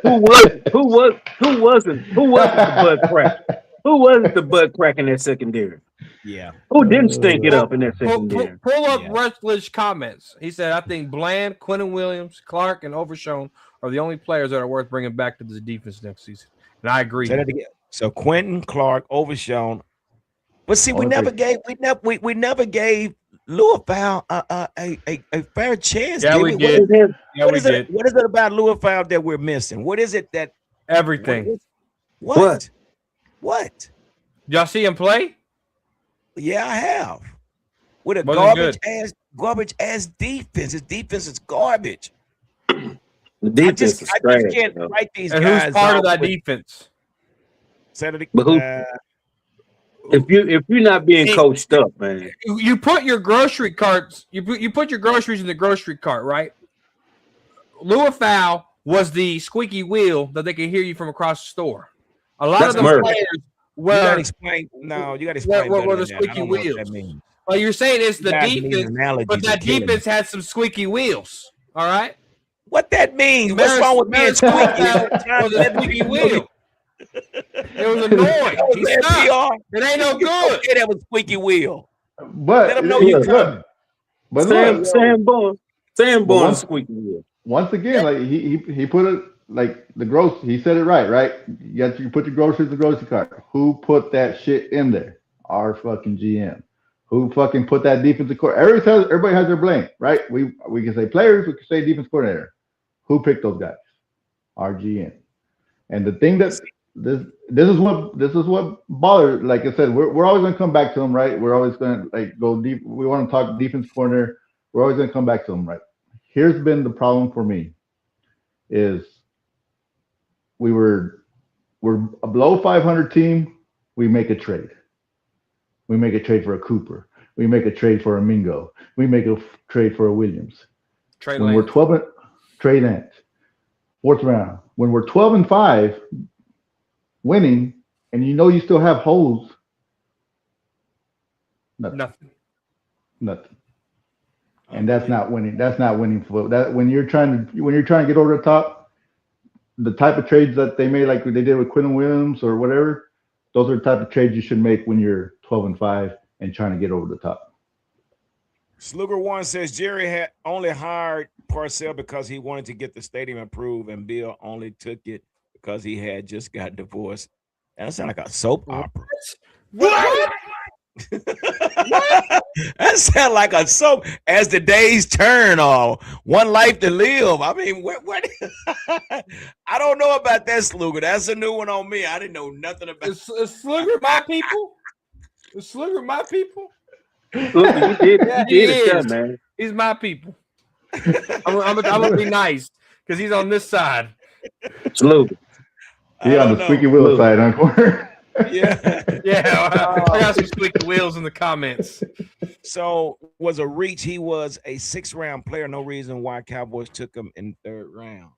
who wasn't the butt crack? Who wasn't the butt crack in that secondary? Yeah. Who didn't stink it up in that secondary? Pull up Rutledge comments. He said, I think Bland, Quentin Williams, Clark, and Overshawn are the only players that are worth bringing back to the defense next season. And I agree. So Quentin, Clark, Overshawn. But see, we never gave Louisville a fair chance. Yeah, we did. What is it about Louisville that we're missing? What is it that everything? What? Y'all see him play? Yeah, I have. With a garbage ass defense. His defense is garbage. The defense is I just can't write these and guys. Who's part of that defense? If you're not being coached up, man. You put your grocery carts, you put your groceries in the grocery cart, right? Louisville was the squeaky wheel that they could hear you from across the store. A lot of the players were. You gotta explain. No, you gotta explain. What the squeaky wheels? Well, you're saying it's the defense, but that defense had some squeaky wheels. All right. What that means? What's wrong with being squeaky? Was a squeaky wheel. It was annoying. It ain't no good. Okay, that was squeaky wheel. But let them know you good. But Sam Bourne squeaky wheel. Once again, like he put it like the gross. He said it right? You put your groceries in the grocery cart. Who put that shit in there? Our fucking GM. Who fucking put that defensive coordinator? Everybody has their blame, right? We can say players, we can say defense coordinator. Who picked those guys? Our GM. And the thing that this is what bothers. Like I said, we're always gonna come back to him, right? We're always gonna like go deep. We want to talk defense corner. We're always gonna come back to him, right? Here's been the problem for me is we're a below 500 team. We make a trade. We make a trade for a Cooper. We make a trade for a Mingo. We make a trade for a Williams. Trey When Lance. we're 12 trade Lance, fourth round. When we're 12-5, winning, and you know you still have holes. Nothing. And that's not winning. That's not winning for that. When you're trying to get over the top, the type of trades that they made, like they did with Quinn Williams or whatever, those are the type of trades you should make when you're 12-5 and trying to get over the top. Sluger One says Jerry had only hired Parcells because he wanted to get the stadium improved, and Bill only took it because he had just got divorced. That sounds like a soap opera. What? That sounds like a soap. As the days turn, or One Life to Live. I mean, what? I don't know about that, Sluger. That's a new one on me. I didn't know nothing about. Is Sluger my people? Is Sluger my people? Look, you did it, man. He's my people. I'm gonna be nice because he's on this side. Salute. Yeah, on the squeaky wheel side, huh, corner? Yeah. I got some squeaky wheels in the comments. So was a reach. He was a 6th-round player. No reason why Cowboys took him in 3rd round.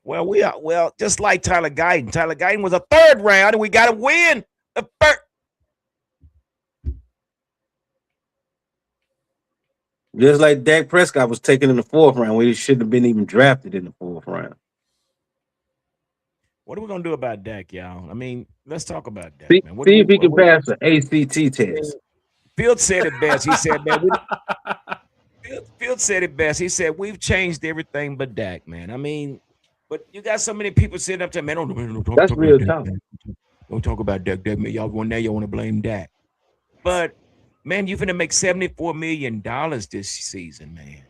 Well, just like Tyler Guyton. Tyler Guyton was a 3rd round, and we got to win the 1st. Just like Dak Prescott was taken in the 4th round, where he shouldn't have been even drafted in the 4th round. What are we gonna do about Dak, y'all? I mean, let's talk about Dak. See, Man. see if he can pass the ACT test. Field said it best. He said, "Man, Field said it best. He said we've changed everything but Dak, man. I mean, but you got so many people sitting up there, man. Don't That's talk real about tough. Dak. Don't talk about Dak. Man, y'all want to blame Dak, but man, you're finna make $74 million this season, man.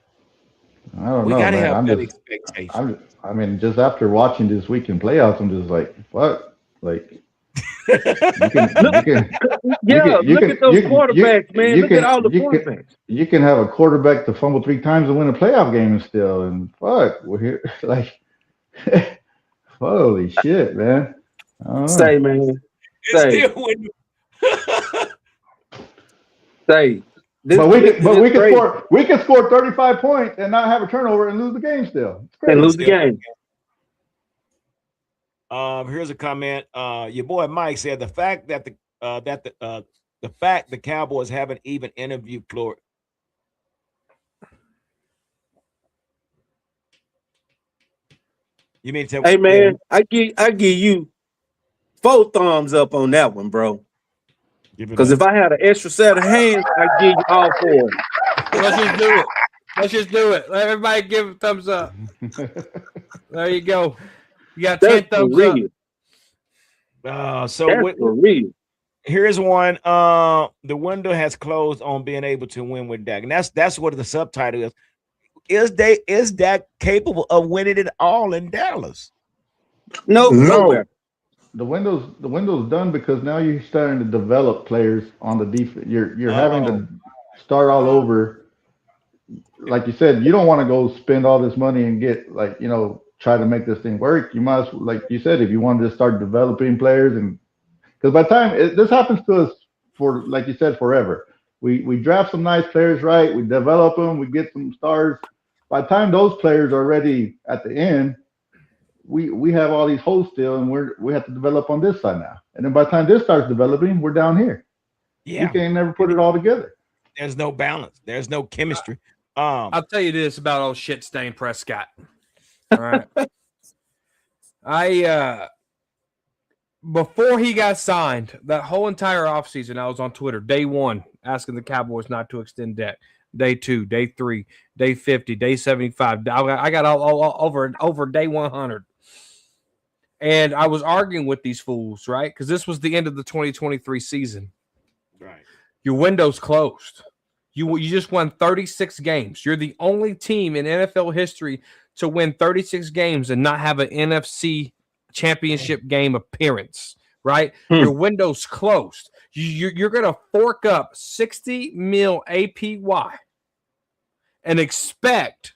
I don't know. We gotta man. have better expectations. I mean, just after watching this weekend playoffs, I'm just like, what? Like, you can look at those quarterbacks, man. Look at all the quarterbacks. You can have a quarterback to fumble 3 times and win a playoff game still, and fuck, we're here. Like, holy shit, man. Say, man. Say. We can score 35 points and not have a turnover and lose the game still. And lose the game. Here's a comment. Your boy Mike said the fact that the Cowboys haven't even interviewed Florida. You mean to hey man, I give you 4 thumbs up on that one, bro. Because if I had an extra set of hands, I'd give you all 4. Let's just do it. Let everybody give a thumbs up. There you go. You got 10 thumbs up. Here's one. The window has closed on being able to win with Dak, and that's what the subtitle is. Is Dak capable of winning it all in Dallas? No. The window's done because now you're starting to develop players on the defense. You're having to start all over. Like you said, you don't want to go spend all this money and get try to make this thing work. You might, like you said, if you wanted to start developing players, and because by the time this happens to us for, like you said, forever. We draft some nice players, right? We develop them, we get some stars. By the time those players are ready at the end, we have all these holes still, and we have to develop on this side now. And then by the time this starts developing, we're down here. Yeah, we can't never put it all together. There's no balance. There's no chemistry. I'll tell you this about old shit stain Prescott. All right, before he got signed, that whole entire offseason, I was on Twitter day 1 asking the Cowboys not to extend Dak. Day 2, day 3, day 50, day 75. I got all over day 100. And I was arguing with these fools, right? Because this was the end of the 2023 season. Right. Your window's closed. You just won 36 games. You're the only team in NFL history to win 36 games and not have an NFC championship game appearance, right? Your window's closed. You're going to fork up $60 million APY and expect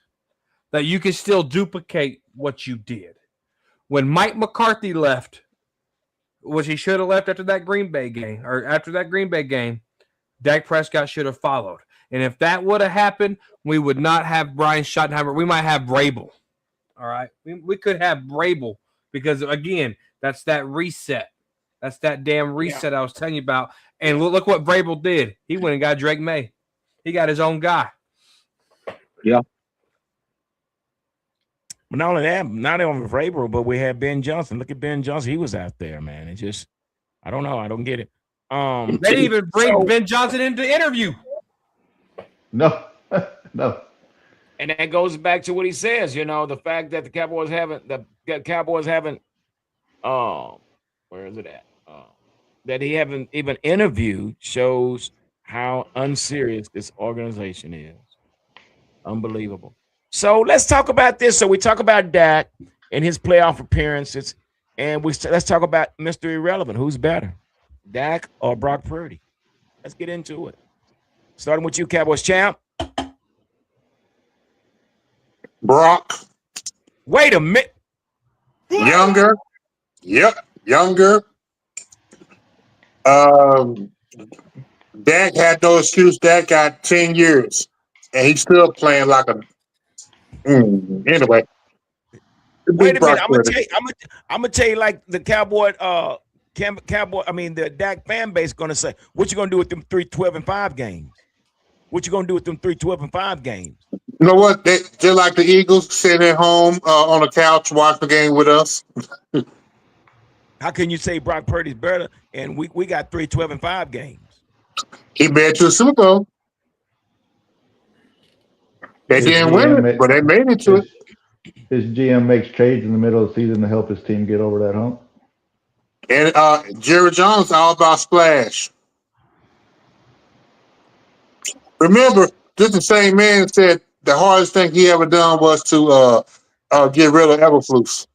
that you can still duplicate what you did. When Mike McCarthy left, which he should have left after that Green Bay game, Dak Prescott should have followed. And if that would have happened, we would not have Brian Schottenheimer. We might have Vrabel. All right. We could have Vrabel because, again, that's that reset. That's that damn reset I was telling you about. And look what Vrabel did. He went and got Drake May. He got his own guy. Yeah. But not only that, not only Vrabel, but we had Ben Johnson. Look at Ben Johnson. He was out there, man. It just, I don't know. I don't get it. They didn't even bring Ben Johnson in to interview. No. And that goes back to what he says, the fact that the Cowboys haven't, where is it at? That he haven't even interviewed shows how unserious this organization is. Unbelievable. So let's talk about this. So we talk about Dak and his playoff appearances, and let's talk about Mr. Irrelevant. Who's better, Dak or Brock Purdy? Let's get into it. Starting with you, Cowboys champ. Brock. Wait a minute. Younger. Yep, younger. Dak had no excuse. Dak got 10 years, and he's still playing like a. Anyway. Wait a minute. I'm gonna tell you, like the the Dak fan base gonna say, what you gonna do with them 3 12-5 games? What you gonna do with them 3 12-5 games? You know what? They just like the Eagles sitting at home on the couch watching the game with us. How can you say Brock Purdy's better and we got 3 12-5 games? He made it to the Super Bowl. They didn't win it, but they made it to it. His GM makes trades in the middle of the season to help his team get over that hump. And Jerry Jones all about splash. Remember, this is the same man said the hardest thing he ever done was to get rid of Eberflus.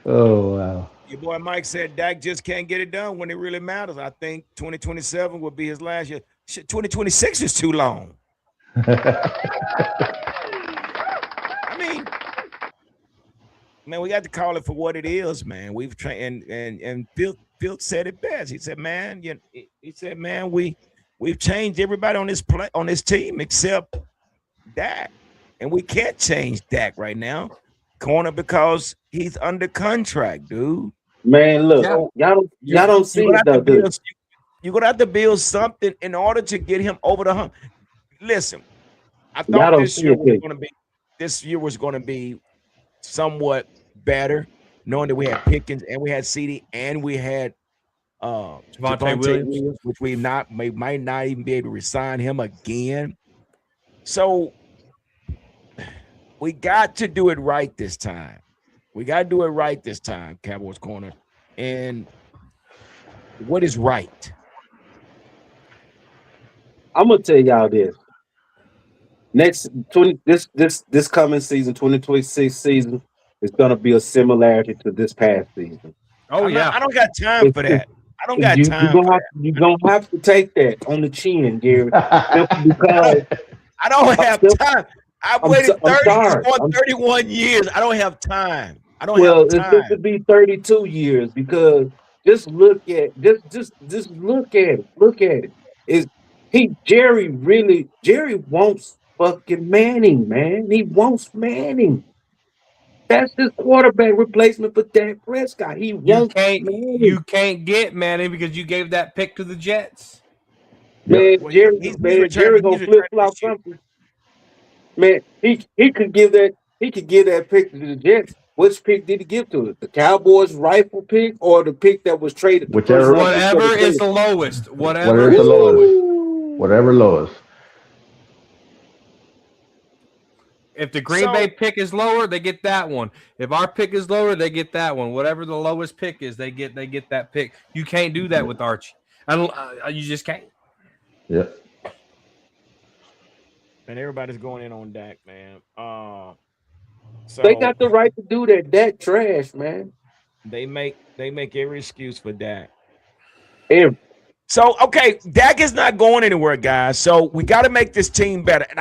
Oh, wow. Your boy Mike said Dak just can't get it done when it really matters. I think 2027 will be his last year. Shit, 2026 is too long. I mean, man, we got to call it for what it is, man. We've trained and Phil said it best. He said, man, we've changed everybody on this team except Dak, and we can't change Dak right now, corner, because he's under contract, dude. Man, look, y'all don't see it though, dude. You're gonna have to build something in order to get him over the hump. Listen, I thought this year was gonna be somewhat better, knowing that we had Pickens and we had CD and we had Javonte Williams, which we might not even be able to resign him again. So we got to do it right this time. Cowboys corner. And what is right? I'm gonna tell y'all this. This coming season, 2026 season, is gonna be a similarity to this past season. Oh, I don't got time for that. I don't got time. You're gonna have to take that on the chin, Gary. Because I don't have time. I've waited 31 years. I don't have time. It's going to be 32 years because just look at it. Look at it. Jerry wants fucking Manning, man. He wants Manning. That's his quarterback replacement for Dak Prescott. You can't get Manning because you gave that pick to the Jets. Man, Jerry gonna flip flop something. Man, he could give that pick to the Jets. Which pick did he give to it? The Cowboys' rifle pick or the pick that was traded? Whatever is the lowest. Whatever lowest. If the Green Bay pick is lower, they get that one. If our pick is lower, they get that one. Whatever the lowest pick is, they get that pick. You can't do that with Archie. You just can't. Yep. And everybody's going in on Dak, man. They So got the right to do that. That trash, man. they make every excuse for Dak. Every, So okay, Dak is not going anywhere, guys. So we got to make this team better. And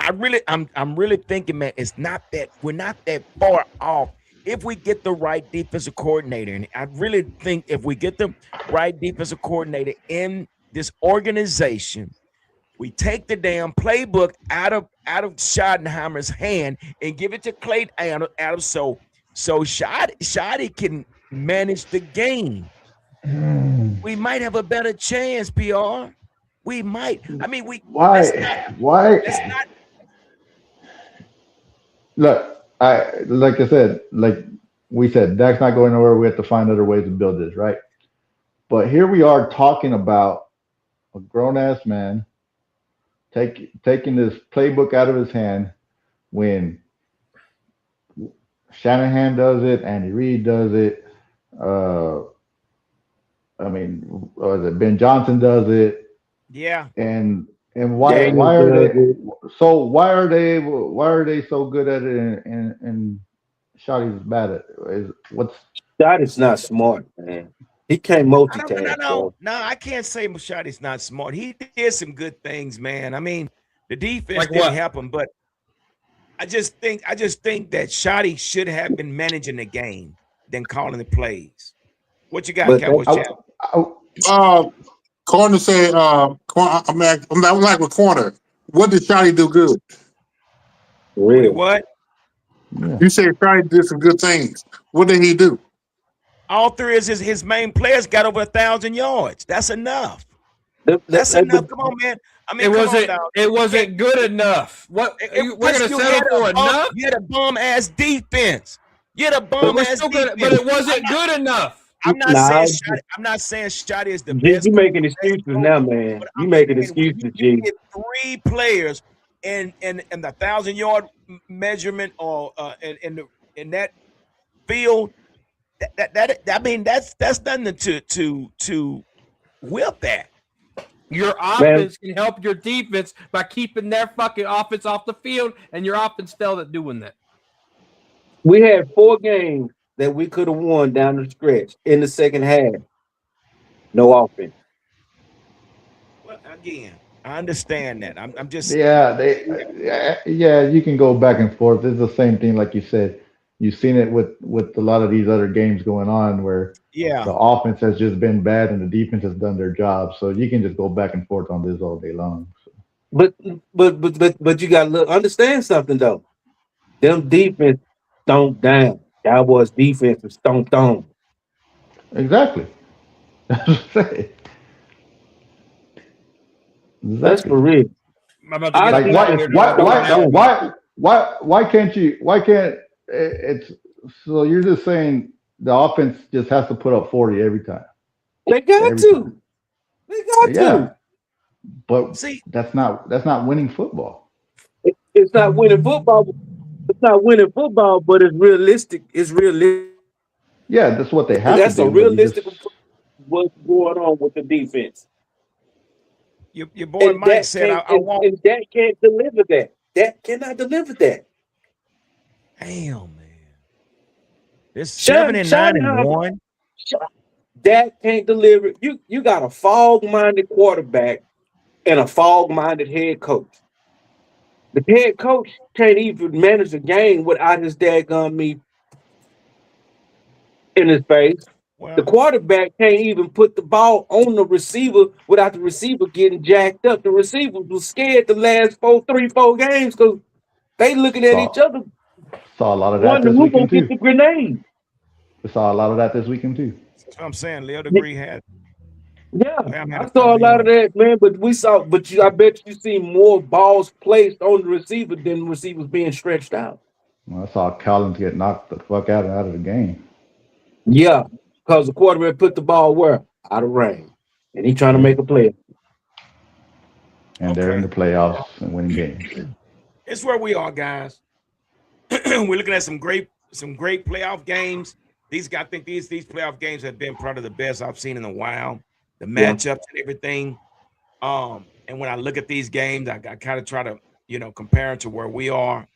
I'm really thinking, man, it's not that we're not that far off if we get the right defensive coordinator. And I really think if we get the right defensive coordinator in this organization, we take the damn playbook out of Schottenheimer's hand and give it to Clay Adams so Shoddy can manage the game. We might have a better chance, PR. We might. I mean, Why? let's not. Look, like I said, like we said, Dak's not going nowhere. We have to find other ways to build this, right? But here we are talking about a grown ass man taking this playbook out of his hand when Shanahan does it, Andy Reid does it. Uh, I mean, was it Ben Johnson does it? Yeah. And why Daniel are does they it. so why are they so good at it and Shotty's bad at it? What's That is not smart, man. He can't I don't. No. multitask, No. bro. No. I can't say Machadi's not smart. He did some good things, man. I mean, the defense Like didn't what? help him, but I just think that Shotty should have been managing the game than calling the plays. What you got, But that, Cowboys I, Chat? I, Corner said, I'm like with Corner. What did Shotty do good? What? real. What? yeah. You said Shotty did some good things. What did he do? All three of his main players got over 1,000 yards. That's enough. The, That's the, enough. but Come on, man. I It mean, come on wasn't. now. It wasn't good enough. What? We're Plus, gonna settle for enough, you had a bum ass defense. You had a but bum we're ass still gonna. defense. But it wasn't good enough. I'm not saying nah, Shotty. I'm not saying Shotty is the you best making best excuses coach, now, man. but You I'm making saying when excuses, you G. get three players in the 1,000 yard measurement or in that field, that I mean that's nothing to whip that. Your Man, offense can help your defense by keeping their fucking offense off the field, and your offense failed at doing that. we had 4 games that we could have won down the stretch in the second half. No offense. Well, again, I understand that. I'm just Yeah, yeah, you can go back and forth. It's the same thing, like you said. You've seen it with a lot of these other games going on where yeah. the offense has just been bad and the defense has done their job. So you can just go back and forth on this all day long. So, But but you gotta understand something though. Them defense stomp down. Cowboys defense is stomped on. exactly. That's what I'm saying. That's Exactly. for real. I'm about to Our get Like up out of defense here, is dog. I'm stomped out. on. why can't it's so you're just saying the offense just has to put up 40 every time. They got Every time. to. They got Yeah. to. But See, that's not winning football. It's not winning football. It's not winning football, but it's realistic. It's realistic. Yeah, that's what they have to That's a do, but you just realistic what's going on with the defense. your boy And Mike that said can't I want. and that can't deliver that. That cannot deliver that. Damn, man. This Shut 7 and shut 9 and down. 1. That can't deliver. You got a fog-minded quarterback and a fog-minded head coach. The head coach can't even manage a game without his daggone me in his face. The Well, quarterback can't even put the ball on the receiver without the receiver getting jacked up. The receiver was scared the last 4 games because they looking at each saw other, saw a lot of that wondering this who gonna weekend get too. the grenade. We saw a lot of that this weekend too. that's what I'm saying. Leo Degree had Yeah, Lamb had I saw a 1,000 lot of yards. that, man. I bet you see more balls placed on the receiver than receivers being stretched out. I saw Collins get knocked the fuck out of the game. Yeah, because the quarterback put the ball where out of range, and he trying to Yeah. make a play. And they're in Okay. the playoffs and winning games. It's where we are, guys. We're looking at some great playoff games. I think these playoff games have been probably the best I've seen in a while. The Yeah, matchups and everything. And when I look at these games, I kind of try to compare them to where we are.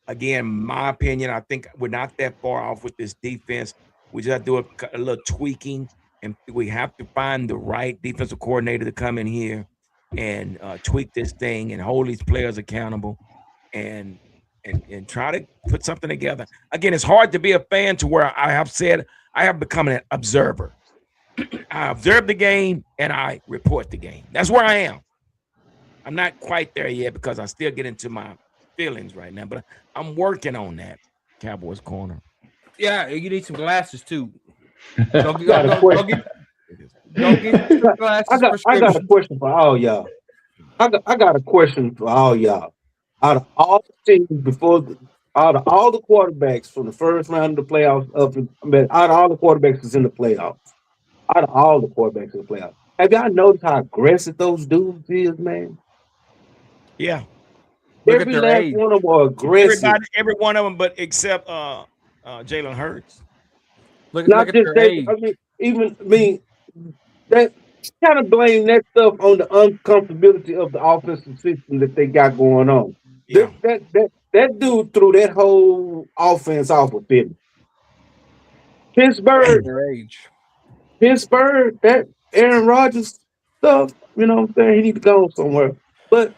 again, my opinion, I think we're not that far off with this defense. We just have to do a little tweaking, and we have to find the right defensive coordinator to come in here and tweak this thing and hold these players accountable and try to put something together. Again, it's hard to be a fan to where I have said I have become an observer. I observe the game and I report the game. That's where I am. I'm not quite there yet because I still get into my feelings right now, but I'm working on that. Cowboys corner. Yeah, you need some glasses too. Go get some glasses. I got a question for all y'all. I got a question for all y'all. Out of all the teams out of all the quarterbacks from the first round of the playoffs, out of all the quarterbacks that's in the playoffs, out of all the quarterbacks in the playoffs, have y'all noticed how aggressive those dudes is, man? Yeah. Every last one of them are aggressive. Every one of them, but except Jalen Hurts. Look at their age. That kind of blame that stuff on the uncomfortability of the offensive system that they got going on. Yeah. That dude threw that whole offense off a bit. Pittsburgh, that Aaron Rodgers stuff, you know what I'm saying? He needs to go somewhere. But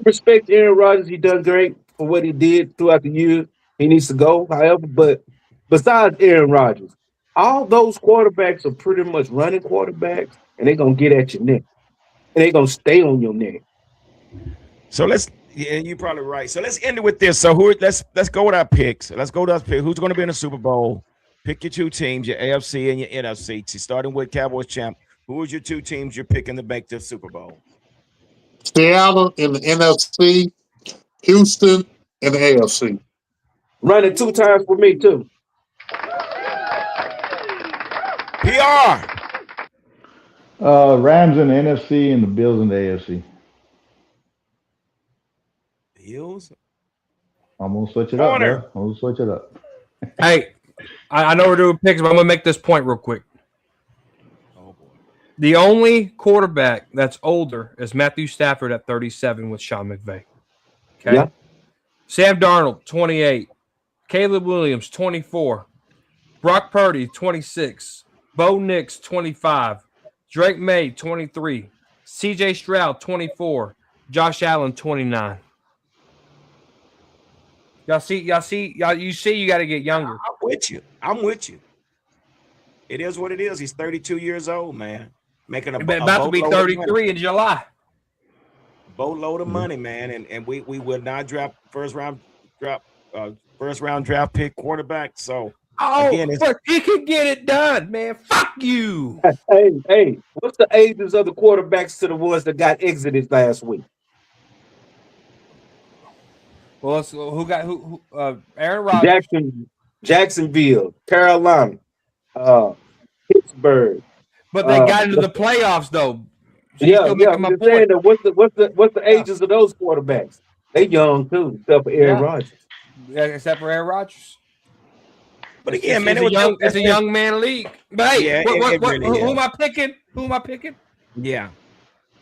respect Aaron Rodgers, he done great for what he did throughout the year. He needs to go, however, but besides Aaron Rodgers, all those quarterbacks are pretty much running quarterbacks, and they're gonna get at your neck. And they're gonna stay on your neck. So you're probably right. So let's end it with this. So let's go with our picks. Let's go to our pick. Who's gonna be in the Super Bowl? Pick your two teams, your AFC and your NFC. Starting with Cowboys champ. Who is your two teams you're picking to make the Super Bowl? Seattle in the NFC, Houston in the AFC. Run it 2 times for me too. PR. Rams in the NFC and the Bills in the AFC. Bills? I'm gonna switch it up, bro. I'm gonna switch it up. Hey, I know we're doing picks, but I'm gonna make this point real quick. Oh boy. The only quarterback that's older is Matthew Stafford at 37 with Sean McVay. Okay. Yeah. Sam Darnold, 28. Caleb Williams, 24. Brock Purdy, 26. Bo Nix, 25. Drake May, 23. CJ Stroud, 24. Josh Allen, 29. You see, you got to get younger. I'm with you. It is what it is. He's 32 years old, man. Making about to be 33 in July. Boatload of money, man. And we will not draft first round draft pick quarterback. So again, but he can get it done, man. Fuck you. Hey, what's the ages of the quarterbacks to the ones that got exited last week? Well, who? Aaron Rodgers, Jacksonville, Carolina, Pittsburgh. But they got into the playoffs, though. So I'm just saying that what's the ages of those quarterbacks? They young too, except for Aaron Rodgers. Yeah, except for Aaron Rodgers. But again, man, it's a young man league. But hey, who am I picking? Who am I picking? Yeah.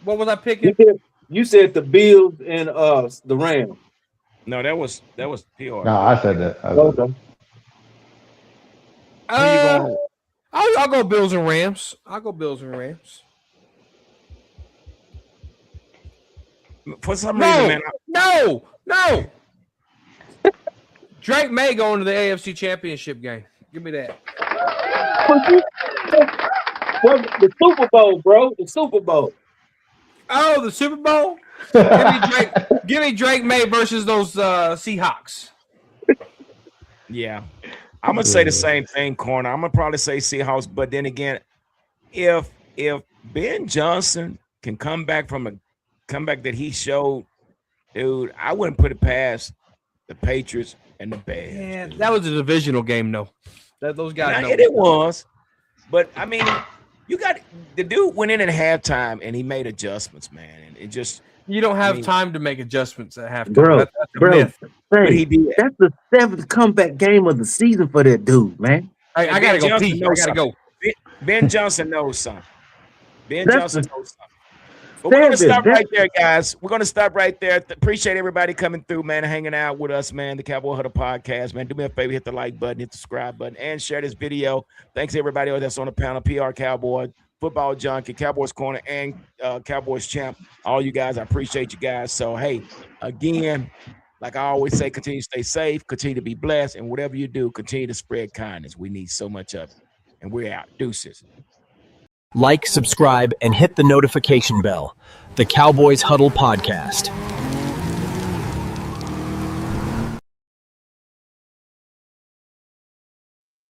What was I picking? You said the Bills and the Rams. No, that was PR. No, I said that. I'll go Bills and Rams. For some reason, man. No. Drake May going to the AFC Championship game. Give me that. The Super Bowl, bro. The Super Bowl. Oh, the Super Bowl? Give me Drake May versus those Seahawks. Yeah. I'm gonna say the same thing, corner. I'm gonna probably say Seahawks, but then again, if Ben Johnson can come back from a comeback that he showed, dude, I wouldn't put it past the Patriots and the Bears. Yeah, that was a divisional game, though. Those guys. It was, but I mean, you got the dude went in at halftime and he made adjustments, man, and it just you don't have time to make adjustments at halftime. Bro, that's a myth. But he did. That's the 7th comeback game of the season for that dude, man. I gotta go pee. I gotta go. Ben Johnson knows something. Ben Johnson knows something. But we're going to stop right there, guys. We're going to stop right there. Appreciate everybody coming through, man, and hanging out with us, man. The Cowboy Huddle podcast, man. Do me a favor, hit the like button, hit the subscribe button, and share this video. Thanks everybody that's on the panel, PR Cowboy, Football Junkie, Cowboys Corner, and Cowboys Champ. All you guys, I appreciate you guys. So, hey, again, like I always say, continue to stay safe, continue to be blessed, and whatever you do, continue to spread kindness. We need so much of it. And we're out. Deuces. Like, subscribe, and hit the notification bell. The Cowboys Huddle Podcast.